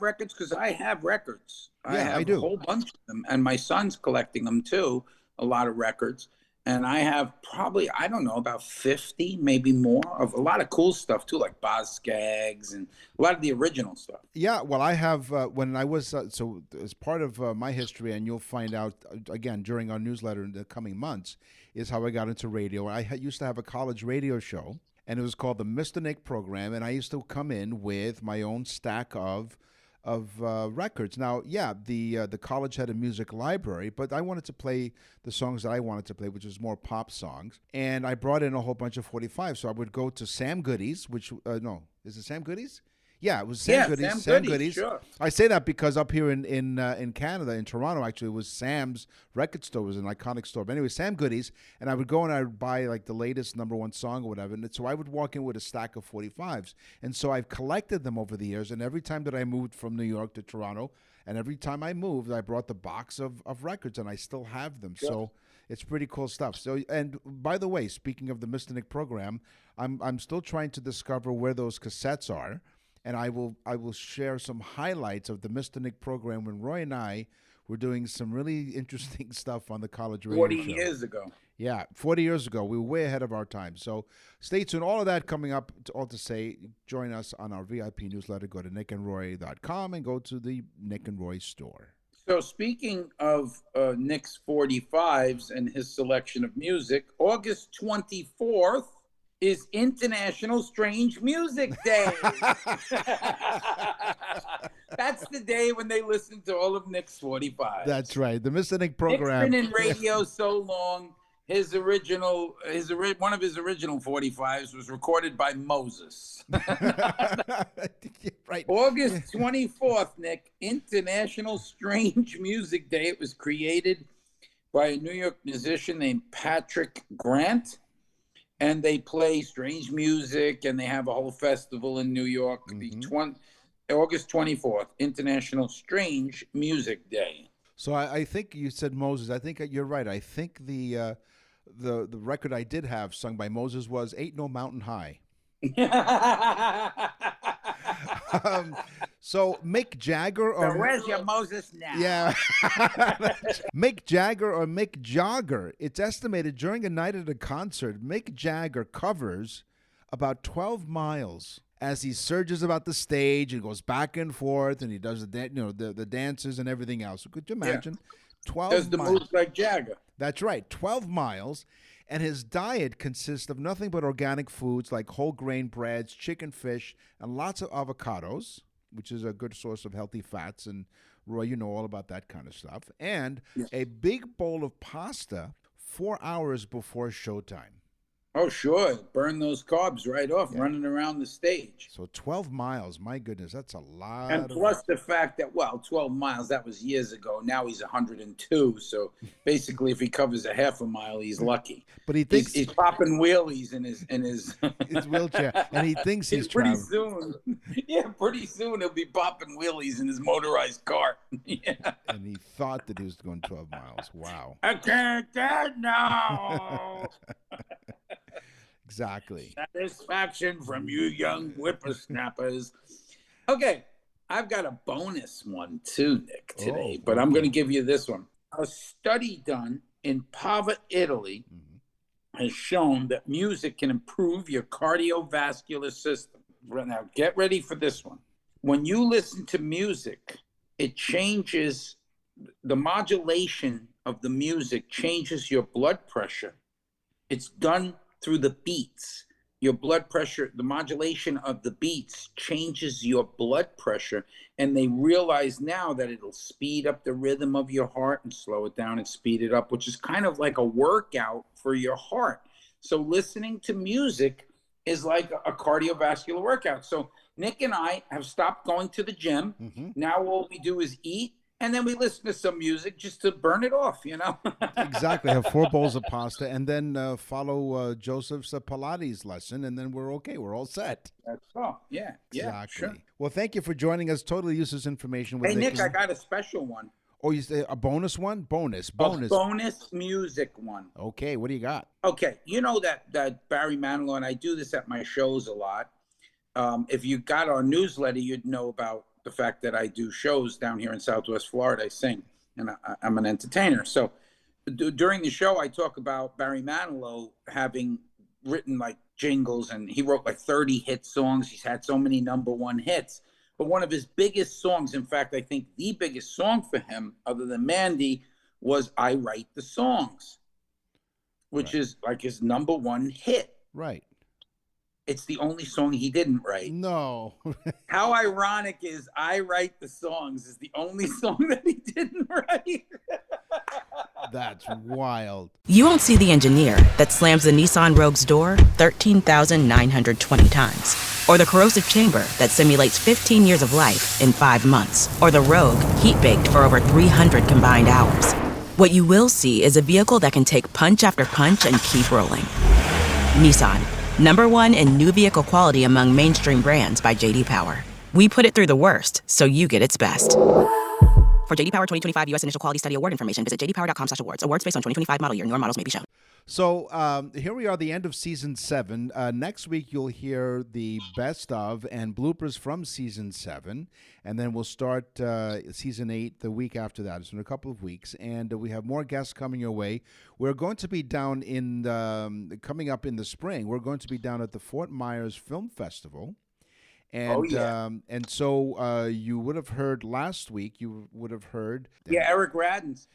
records? Because I have records. I do. A whole bunch of them, and my son's collecting them too. A lot of records, and I have probably about 50, maybe more, of a lot of cool stuff too, like Boz Scaggs and a lot of the original stuff. Yeah, well, I have when I was so as part of my history, and you'll find out again during our newsletter in the coming months, is how I got into radio. I used to have a college radio show. And it was called the Mr. Nick program, and I used to come in with my own stack of records. Now, yeah, the college had a music library, but I wanted to play the songs that I wanted to play, which was more pop songs. And I brought in a whole bunch of 45. So I would go to Sam Goody's, which no, is it Sam Goody's? Yeah, it was Sam Goody's. Sam Goody's. Sure. I say that because up here in Canada, in Toronto, actually, it was Sam's record store. It was an iconic store. But anyway, Sam Goody's, and I would go and I would buy like the latest #1 song or whatever. And so I would walk in with a stack of 45s. And so I've collected them over the years. And every time that I moved from New York to Toronto, and every time I moved, I brought the box of records, and I still have them. Sure. So it's pretty cool stuff. So, and by the way, speaking of the Mr. Nick program, I'm still trying to discover where those cassettes are. And I will share some highlights of the Mr. Nick program when Roy and I were doing some really interesting stuff on the college radio 40 show. years ago. Yeah, 40 years ago. We were way ahead of our time. So stay tuned. All of that coming up. All to say, join us on our VIP newsletter. Go to nickandroy.com and go to the Nick and Roy store. So speaking of Nick's 45s and his selection of music, August 24th is International Strange Music Day. That's the day when they listen to all of Nick's 45s. That's right. The Mr. Nick program. Nick's been in radio so long. One of his original 45s was recorded by Moses. Right. August 24th, Nick, International Strange Music Day. It was created by a New York musician named Patrick Grant. And they play strange music, and they have a whole festival in New York. Mm-hmm. August 24th, International Strange Music Day. So I think you said Moses. I think you're right. I think the record I did have sung by Moses was "Ain't No Mountain High." So Mick Jagger or where's your Moses now? Yeah. Mick Jagger or Mick Jagger. It's estimated during a night at a concert, Mick Jagger covers about 12 miles as he surges about the stage and goes back and forth, and he does the dances and everything else. So could you imagine? 12 Does the miles. moves like Jagger. That's right, 12 miles. And his diet consists of nothing but organic foods like whole grain breads, chicken, fish, and lots of avocados, which is a good source of healthy fats. And Roy, you know all about that kind of stuff. And a big bowl of pasta 4 hours before showtime. Oh, sure. Burn those carbs right off running around the stage. So 12 miles, my goodness, that's a lot. And plus the fact that, 12 miles, that was years ago. Now he's 102. So basically, if he covers a half a mile, he's lucky. But he thinks he's popping wheelies in his his wheelchair, and he thinks he's pretty traveling. soon. Yeah, pretty soon he'll be popping wheelies in his motorized cart. Yeah. And he thought that he was going 12 miles. Wow. I can't get now. Exactly. Satisfaction from you young whippersnappers. Okay, I've got a bonus one too, Nick, today, but I'm going to give you this one. A study done in Pava, Italy, has shown that music can improve your cardiovascular system. Now, get ready for this one. When you listen to music, it changes, the modulation of the music changes your blood pressure. It's done through the beats. Your blood pressure, the modulation of the beats changes your blood pressure, and they realize now that it'll speed up the rhythm of your heart and slow it down and speed it up, which is kind of like a workout for your heart. So listening to music is like a cardiovascular workout. So Nick and I have stopped going to the gym. Now all we do is eat, and then we listen to some music just to burn it off, Exactly. Have 4 bowls of pasta, and then follow Joseph's Pilates lesson, and then we're okay. We're all set. That's all. Yeah. Exactly. Sure. Well, thank you for joining us. Totally useless information. Hey, Nick, I got a special one. Oh, you say a bonus one? Bonus. A bonus music one. Okay, what do you got? Okay, you know that Barry Manilow, and I do this at my shows a lot. If you got our newsletter, you'd know about the fact that I do shows down here in Southwest Florida. I sing, and I'm an entertainer. So during the show, I talk about Barry Manilow having written like jingles, and he wrote like 30 hit songs. He's had so many #1 hits. But one of his biggest songs, in fact, I think the biggest song for him, other than Mandy, was I Write the Songs, which is like his #1 hit. Right. It's the only song he didn't write. No. How ironic is I write the songs is the only song that he didn't write. That's wild. You won't see the engineer that slams the Nissan Rogue's door 13,920 times, or the corrosive chamber that simulates 15 years of life in 5 months, or the Rogue heat-baked for over 300 combined hours. What you will see is a vehicle that can take punch after punch and keep rolling. Nissan, #1 in new vehicle quality among mainstream brands by J.D. Power. We put it through the worst, so you get its best. For J.D. Power 2025 U.S. Initial Quality Study Award information, visit jdpower.com/awards. Awards based on 2025 model year. Newer models may be shown. So here we are, the end of season 7. Next week, you'll hear the best of and bloopers from season 7. And then we'll start season 8 the week after that. It's in a couple of weeks. And we have more guests coming your way. We're going to be down coming up in the spring. We're going to be down at the Fort Myers Film Festival. And and so you would have heard last week, Eric Radens.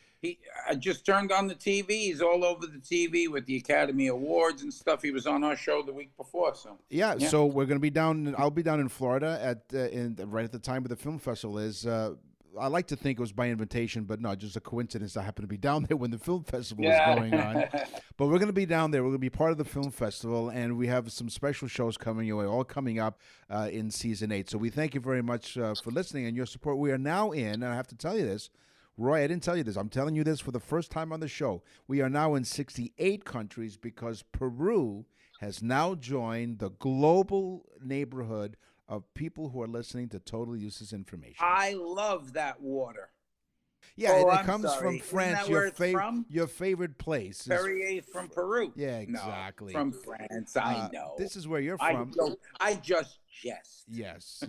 I just turned on the TV. He's all over the TV with the Academy Awards and stuff. He was on our show the week before. So so we're going to be down. I'll be down in Florida right at the time of the film festival is. I like to think it was by invitation, but no, just a coincidence. I happened to be down there when the film festival is going on. But we're going to be down there. We're going to be part of the film festival, and we have some special shows coming your way, all coming up in season 8. So we thank you very much for listening and your support. We are now in, and I have to tell you this, Roy, I didn't tell you this. I'm telling you this for the first time on the show. We are now in 68 countries because Peru has now joined the global neighborhood of people who are listening to Totally Useless Information. I love that water. Yeah, it comes from France, your favorite place. Perrier from Peru. Yeah, exactly. No, from France, I know. This is where you're from. I just jest. Yes,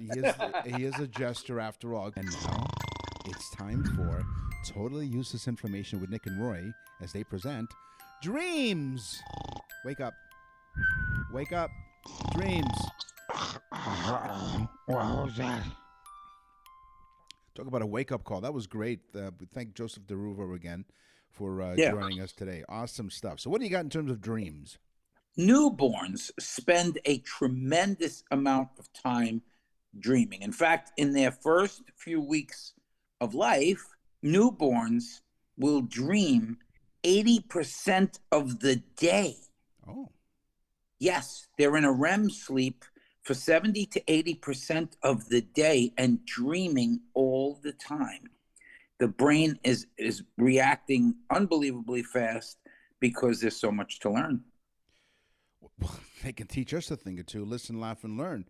he is a jester after all. And now it's time for Totally Useless Information with Nick and Roy as they present Dreams. Wake up. Wake up. Dreams. What was that? Talk about a wake-up call. That was great. We thank Joseph DeRuvo again for joining us today. Awesome stuff. So what do you got in terms of dreams? Newborns spend a tremendous amount of time dreaming. In fact, in their first few weeks of life, newborns will dream 80% of the day. Oh. Yes, they're in a REM sleep for 70 to 80% of the day and dreaming all the time. The brain is reacting unbelievably fast because there's so much to learn. Well, they can teach us a thing or two. Listen, laugh, and learn.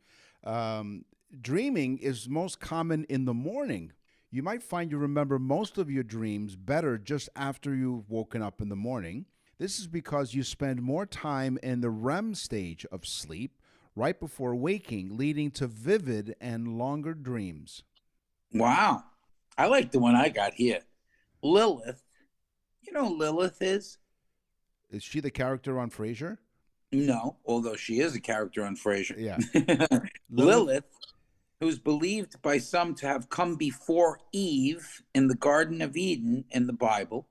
Dreaming is most common in the morning. You might find you remember most of your dreams better just after you've woken up in the morning. This is because you spend more time in the REM stage of sleep right before waking, leading to vivid and longer dreams. Wow. I like the one I got here. Lilith. You know who Lilith is? Is she the character on Frasier? No, although she is a character on Frasier. Yeah. Lilith, who's believed by some to have come before Eve in the Garden of Eden in the Bible.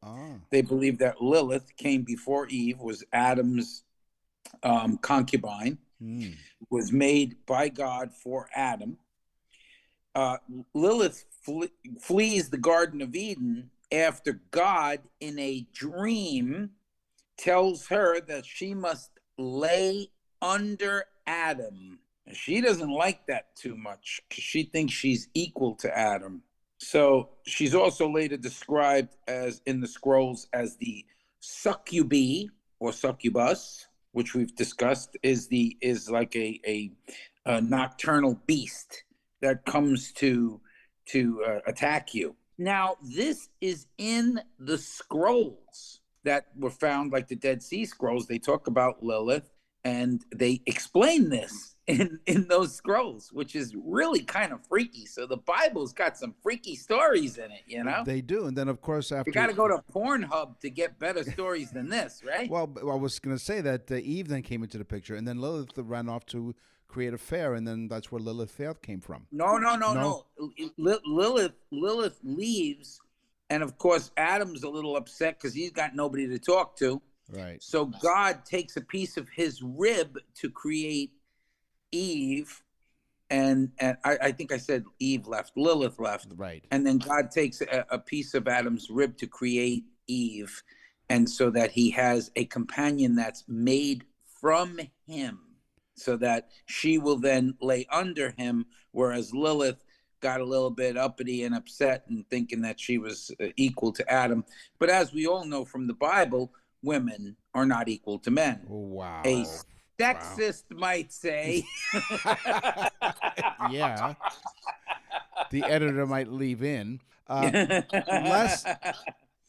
They believe that Lilith came before Eve, was Adam's concubine, was made by God for Adam. Lilith flees the Garden of Eden after God, in a dream, tells her that she must lay under Adam. She doesn't like that too much because she thinks she's equal to Adam. So she's also later described as in the scrolls as the succubi or succubus, which we've discussed, is like a nocturnal beast that comes to attack you. Now, this is in the scrolls that were found, like the Dead Sea Scrolls. They talk about Lilith, and they explain this in those scrolls, which is really kind of freaky. So the Bible's got some freaky stories in it, you know? They do. And then, of course, after... You got to go to Pornhub to get better stories than this, right? Well, I was going to say that Eve then came into the picture, and then Lilith ran off to create a fair, and then that's where Lilith Fair came from. No. Lilith leaves, and of course, Adam's a little upset because he's got nobody to talk to. Right. So God takes a piece of his rib to create Eve, and I think I said Eve left, Lilith left. Right. And then God takes a piece of Adam's rib to create Eve, and so that he has a companion that's made from him, so that she will then lay under him, whereas Lilith got a little bit uppity and upset and thinking that she was equal to Adam. But as we all know from the Bible, women are not equal to men. Wow. A sexist might say. Yeah. The editor might leave in.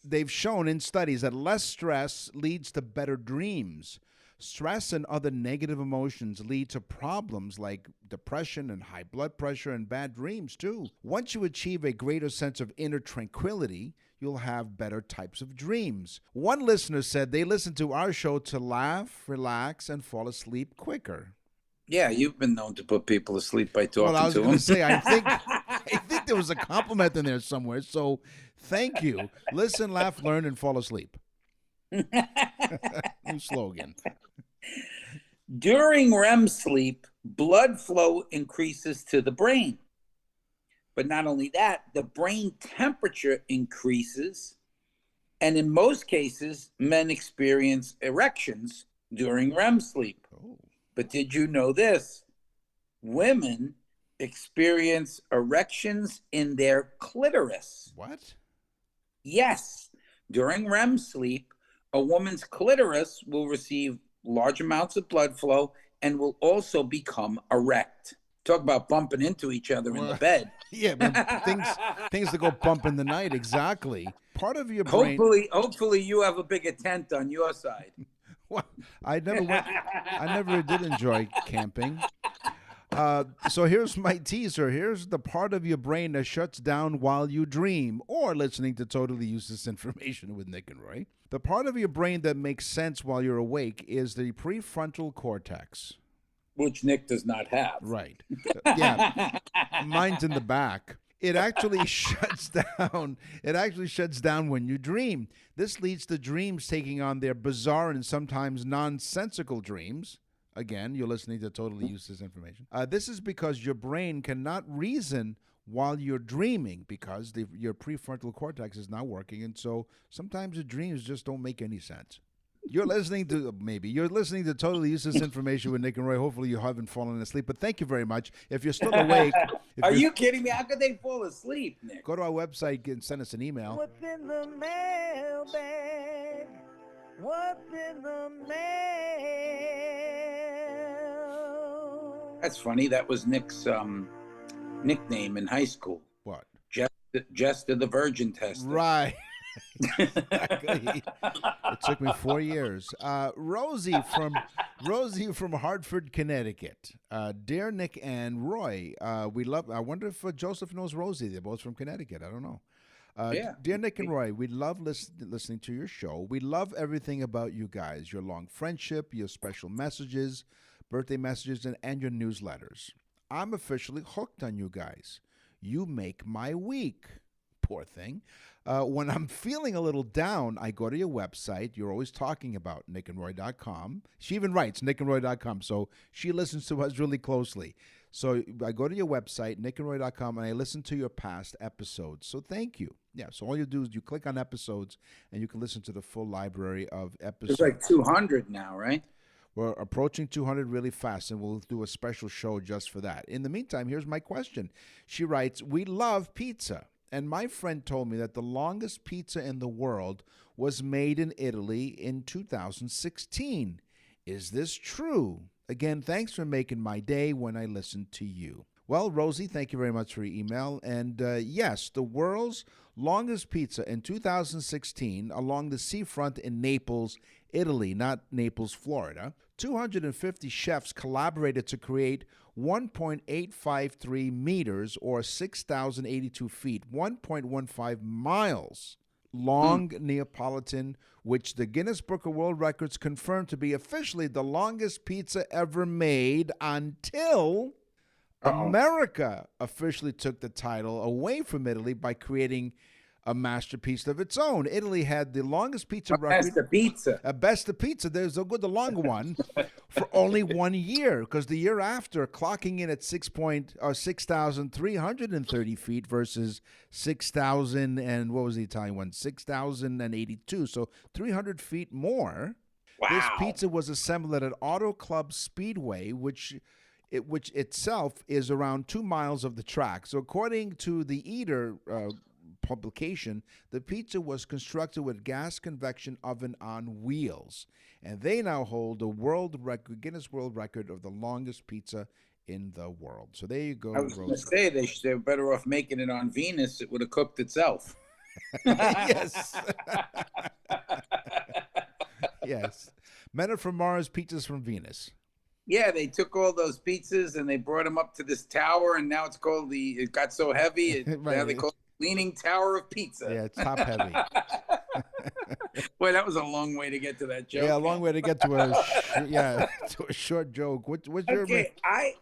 They've shown in studies that less stress leads to better dreams. Stress and other negative emotions lead to problems like depression and high blood pressure and bad dreams, too. Once you achieve a greater sense of inner tranquility, you'll have better types of dreams. One listener said they listen to our show to laugh, relax, and fall asleep quicker. Yeah, you've been known to put people to sleep by talking to them. Well, I was going to say, I think there was a compliment in there somewhere. So thank you. Listen, laugh, learn, and fall asleep. New slogan. During REM sleep, blood flow increases to the brain. But not only that, the brain temperature increases. And in most cases, men experience erections during REM sleep. Oh. But did you know this? Women experience erections in their clitoris. What? Yes. During REM sleep, a woman's clitoris will receive large amounts of blood flow and will also become erect. Talk about bumping into each other in the bed. Yeah, things that go bump in the night. Exactly. Part of your brain. Hopefully, you have a bigger tent on your side. Well, I never did enjoy camping. So here's my teaser. Here's the part of your brain that shuts down while you dream or listening to totally useless information with Nick and Roy. The part of your brain that makes sense while you're awake is the prefrontal cortex. Which Nick does not have. Right. Yeah. Mine's in the back. It actually shuts down. It actually shuts down when you dream. This leads to dreams taking on their bizarre and sometimes nonsensical dreams. Again, you're listening to totally useless information. This is because your brain cannot reason while you're dreaming because your prefrontal cortex is not working. And so sometimes the dreams just don't make any sense. You're listening to totally useless information with Nick and Roy. Hopefully you haven't fallen asleep, but thank you very much. If you're still awake. Are you kidding me? How could they fall asleep, Nick? Go to our website and send us an email. What's in the mailbag? What's in the mail? That's funny. That was Nick's nickname in high school. What? Jester the Virgin Tester. Right. Exactly. It took me 4 years. Rosie from Hartford, Connecticut. Dear Nick and Roy, I wonder if Joseph knows Rosie. They're both from Connecticut. I don't know. Yeah. Dear Nick and Roy, we love listening to your show. We love everything about you guys, your long friendship, your special messages, birthday messages, and your newsletters. I'm officially hooked on you guys. You make my week. Poor thing. When I'm feeling a little down, I go to your website. You're always talking about nickandroy.com. She even writes nickandroy.com, so she listens to us really closely. So I go to your website, nickandroy.com, and I listen to your past episodes. So thank you. Yeah, so all you do is you click on episodes, and you can listen to the full library of episodes. There's like 200 now, right? We're approaching 200 really fast, and we'll do a special show just for that. In the meantime, here's my question. She writes, we love pizza. And my friend told me that the longest pizza in the world was made in Italy in 2016. Is this true? Again, thanks for making my day when I listen to you. Well, Rosie, thank you very much for your email. And yes, the world's longest pizza in 2016 along the seafront in Naples, Italy, not Naples, Florida. 250 chefs collaborated to create 1.853 meters or 6,082 feet, 1.15 miles long Neapolitan, which the Guinness Book of World Records confirmed to be officially the longest pizza ever made until America officially took the title away from Italy by creating a masterpiece of its own. Italy had the longest pizza record. Best of pizza. Best of pizza. There's a good, the longer one, for only 1 year, because the year after, clocking in at 6,330 feet versus 6,000 and what was the Italian one? 6,082. So 300 feet more. Wow. This pizza was assembled at an Auto Club Speedway, which itself is around 2 miles of the track. So according to the Eater publication, the pizza was constructed with gas convection oven on wheels, and they now hold the Guinness World Record of the longest pizza in the world. So there you go. I was going to say they were better off making it on Venus. It would have cooked itself. Yes. Yes. Men are from Mars, pizzas from Venus. Yeah, they took all those pizzas and they brought them up to this tower, and now it got so heavy, Right. now they call it Leaning Tower of Pizza. Yeah, it's top heavy. Boy, that was a long way to get to that joke. Yeah, a long way to get to a short joke. What's your? Okay, I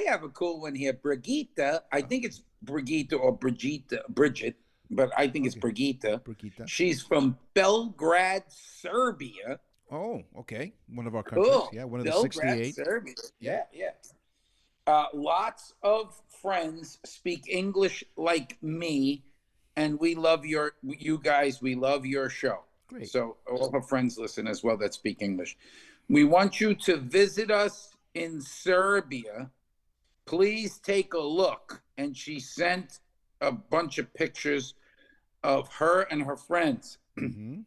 have a cool one here. Brigitte, I think it's Brigitte or Bridget, but I think it's Brigitte. Brigitte. She's from Belgrade, Serbia. Oh, okay. One of our countries. Cool. Yeah, one of the Belgrade, 68. Serbia. Yeah. Lots of friends speak English like me, and we love you guys. We love your show. Great. So all her friends listen as well that speak English. We want you to visit us in Serbia. Please take a look. And she sent a bunch of pictures of her and her friends. Mm-hmm.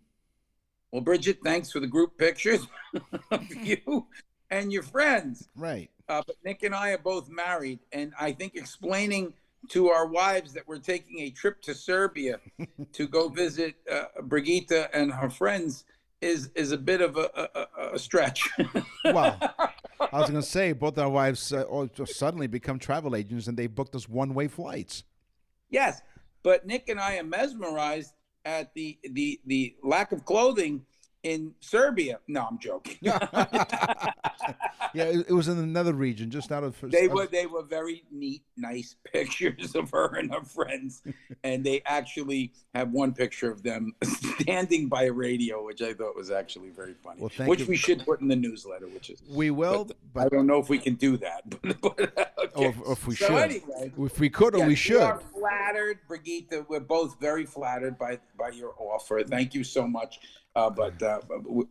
Well, Bridget, thanks for the group pictures of you and your friends. Right. But Nick and I are both married, and I think explaining to our wives that we're taking a trip to Serbia to go visit Brigitte and her friends is a bit of a stretch. Well, I was going to say, both our wives suddenly become travel agents, and they booked us one-way flights. Yes, but Nick and I are mesmerized at the lack of clothing in Serbia. No, I'm joking. Yeah, it was in another region, just out of. They were very neat, nice pictures of her and her friends, and they actually have one picture of them standing by a radio, which I thought was actually very funny. Well, which we should put in the newsletter. We will, but I don't know if we can do that. Okay. Or if we So should. anyway, if we could, or we should. We are flattered, Brigitte. We're both very flattered by your offer. Thank you so much. But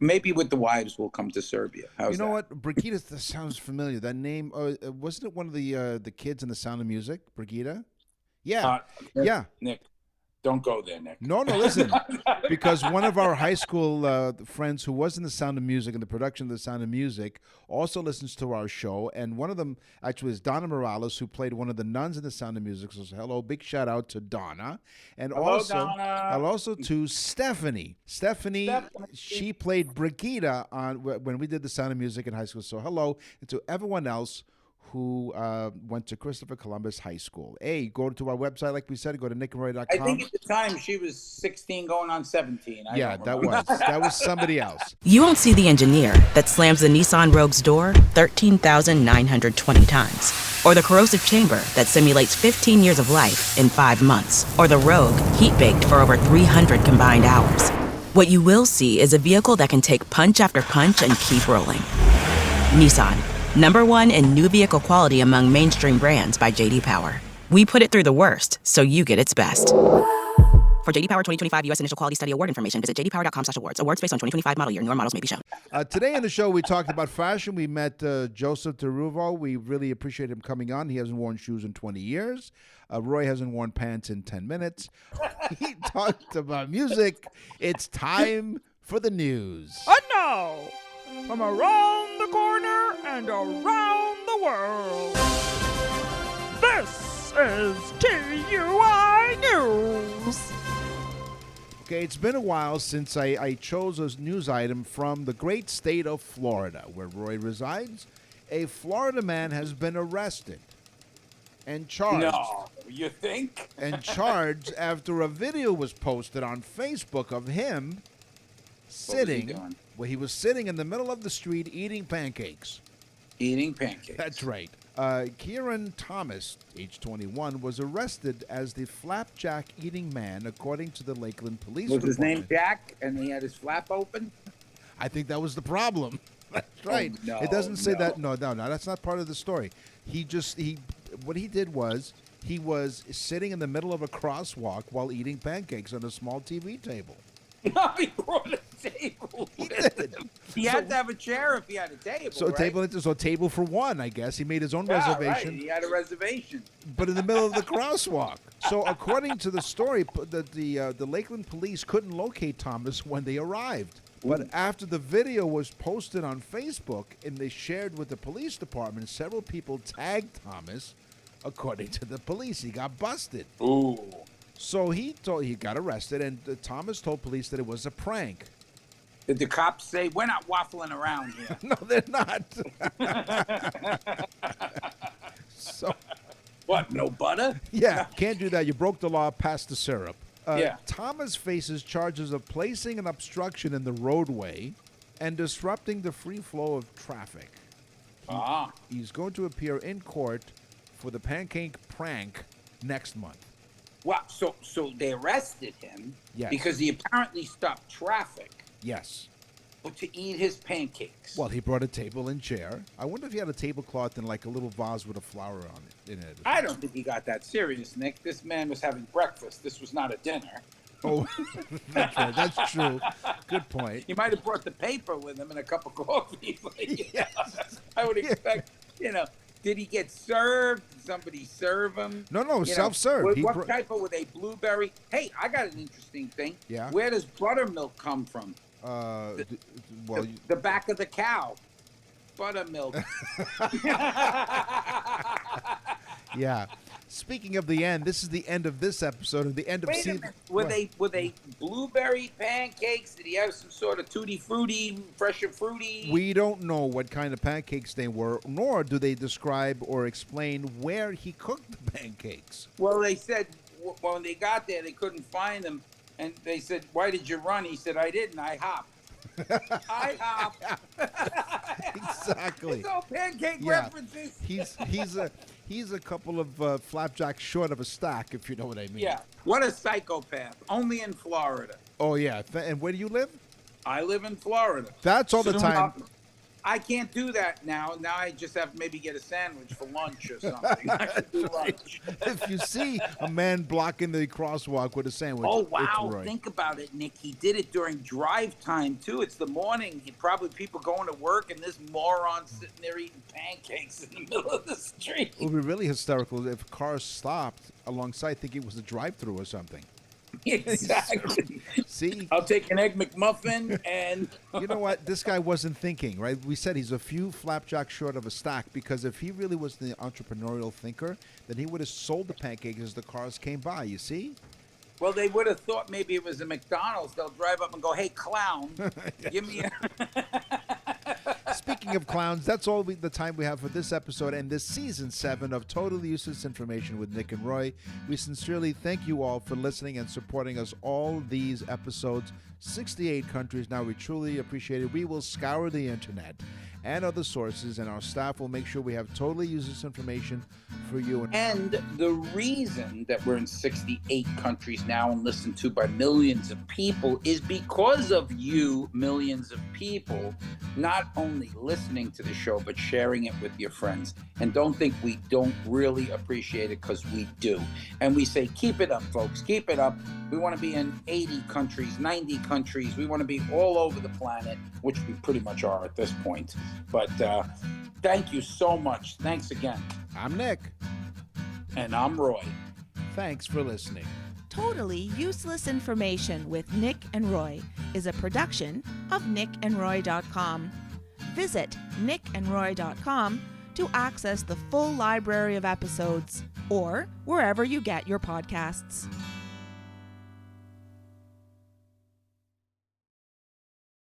maybe with the wives we'll come to Serbia. How's you know that? what? Brigitte sounds familiar. That name, wasn't it one of the kids in The Sound of Music? Brigitte? Yeah. Yeah. Nick, don't go there, Nick. No, listen. Because one of our high school friends who was in The Sound of Music, in the production of The Sound of Music, also listens to our show. And one of them actually is Donna Morales, who played one of the nuns in The Sound of Music. So hello, big shout out to Donna. And also to Stephanie. Stephanie, she played Brigitte when we did The Sound of Music in high school. So hello. And to everyone else who went to Christopher Columbus High School. Hey, go to our website, like we said, go to nickandroy.com. I think at the time she was 16 going on 17. That was somebody else. You won't see the engineer that slams the Nissan Rogue's door 13,920 times, or the corrosive chamber that simulates 15 years of life in 5 months, or the Rogue heat-baked for over 300 combined hours. What you will see is a vehicle that can take punch after punch and keep rolling. Nissan. #1 in new vehicle quality among mainstream brands by J.D. Power. We put it through the worst, so you get its best. For J.D. Power 2025 U.S. Initial Quality Study Award information, visit jdpower.com/awards. Awards based on 2025 model year. Newer models may be shown. Today on the show, we talked about fashion. We met Joseph DeRuvo. We really appreciate him coming on. He hasn't worn shoes in 20 years. Roy hasn't worn pants in 10 minutes. He talked about music. It's time for the news. And now, from around the corner and around the world, this is TUI News. Okay, it's been a while since I chose a news item from the great state of Florida, where Roy resides. A Florida man has been arrested and charged. No, you think? And charged after a video was posted on Facebook of him sitting, where he was sitting in the middle of the street eating pancakes. Eating pancakes. That's right. Kieran Thomas, age 21, was arrested as the flapjack eating man, according to the Lakeland Police Was his Department. name Jack, and he had his flap open? I think that was the problem. That's right. no, it doesn't say no. that. No, that's not part of the story. What he did was he was sitting in the middle of a crosswalk while eating pancakes on a small TV table. No, he brought a table with him. He had to have a chair if he had a table, So right? a table for one, I guess. He made his own Yeah, reservation. right. He had a reservation. But in the middle of the crosswalk. So according to the story, the Lakeland police couldn't locate Thomas when they arrived. But after the video was posted on Facebook and they shared with the police department, several people tagged Thomas. According to the police, he got busted. Ooh. So he got arrested, and Thomas told police that it was a prank. Did the cops say, we're not waffling around here? No, they're not. So, What, no butter? yeah, can't do that. You broke the law, pass the syrup. Yeah. Thomas faces charges of placing an obstruction in the roadway and disrupting the free flow of traffic. He's going to appear in court for the pancake prank next month. Wow, so they arrested him Yes. because he apparently stopped traffic, Yes. but to eat his pancakes. Well, he brought a table and chair. I wonder if he had a tablecloth and like a little vase with a flower on it in it. I don't think he got that serious, Nick. This man was having breakfast. This was not a dinner. Oh, that's right. That's true. Good point. He might have brought the paper with him and a cup of coffee. Yes. I would expect, did he get served? Did somebody serve him? No, self-serve. What type of, were they blueberry? Hey, I got an interesting thing. Yeah? Where does buttermilk come from? The back of the cow. Buttermilk. Yeah. Speaking of the end, this is the end of this episode and the end of Wait a season. minute. Were they blueberry pancakes? Did he have some sort of tutti frutti, fresh and fruity? We don't know what kind of pancakes they were, nor do they describe or explain where he cooked the pancakes. Well, they said when they got there, they couldn't find them. And they said, why did you run? He said, I didn't. I hopped. I hopped. Exactly. It's all pancake references. He's a couple of flapjacks short of a stack, if you know what I mean. Yeah. What a psychopath. Only in Florida. Oh, yeah. And where do you live? I live in Florida. That's all the time. I can't do that now. Now I just have to maybe get a sandwich for lunch or something. I should do lunch. If you see a man blocking the crosswalk with a sandwich, oh, it's wow. Roy. Think about it, Nick. He did it during drive time, too. It's the morning. Probably people going to work, and this moron sitting there eating pancakes in the middle of the street. It would be really hysterical if cars stopped alongside thinking it was a drive-through or something. Exactly. See? I'll take an Egg McMuffin and... You know what? This guy wasn't thinking, right? We said he's a few flapjacks short of a stack because if he really was the entrepreneurial thinker, then he would have sold the pancakes as the cars came by, you see? Well, they would have thought maybe it was a McDonald's. They'll drive up and go, hey, clown, give me a... Speaking of clowns, that's all the time we have for this episode and this season 7 of Totally Useless Information with Nick and Roy. We sincerely thank you all for listening and supporting us all these episodes. 68 countries now. We truly appreciate it. We will scour the internet and other sources, and our staff will make sure we have totally useless information for you. And the reason that we're in 68 countries now and listened to by millions of people is because of you, millions of people, not only listening to the show, but sharing it with your friends. And don't think we don't really appreciate it, because we do. And we say, keep it up, folks, keep it up. We want to be in 80 countries, 90 countries. We want to be all over the planet, which we pretty much are at this point. But thank you so much. Thanks again. I'm Nick. And I'm Roy. Thanks for listening. Totally Useless Information with Nick and Roy is a production of nickandroy.com. Visit nickandroy.com to access the full library of episodes or wherever you get your podcasts.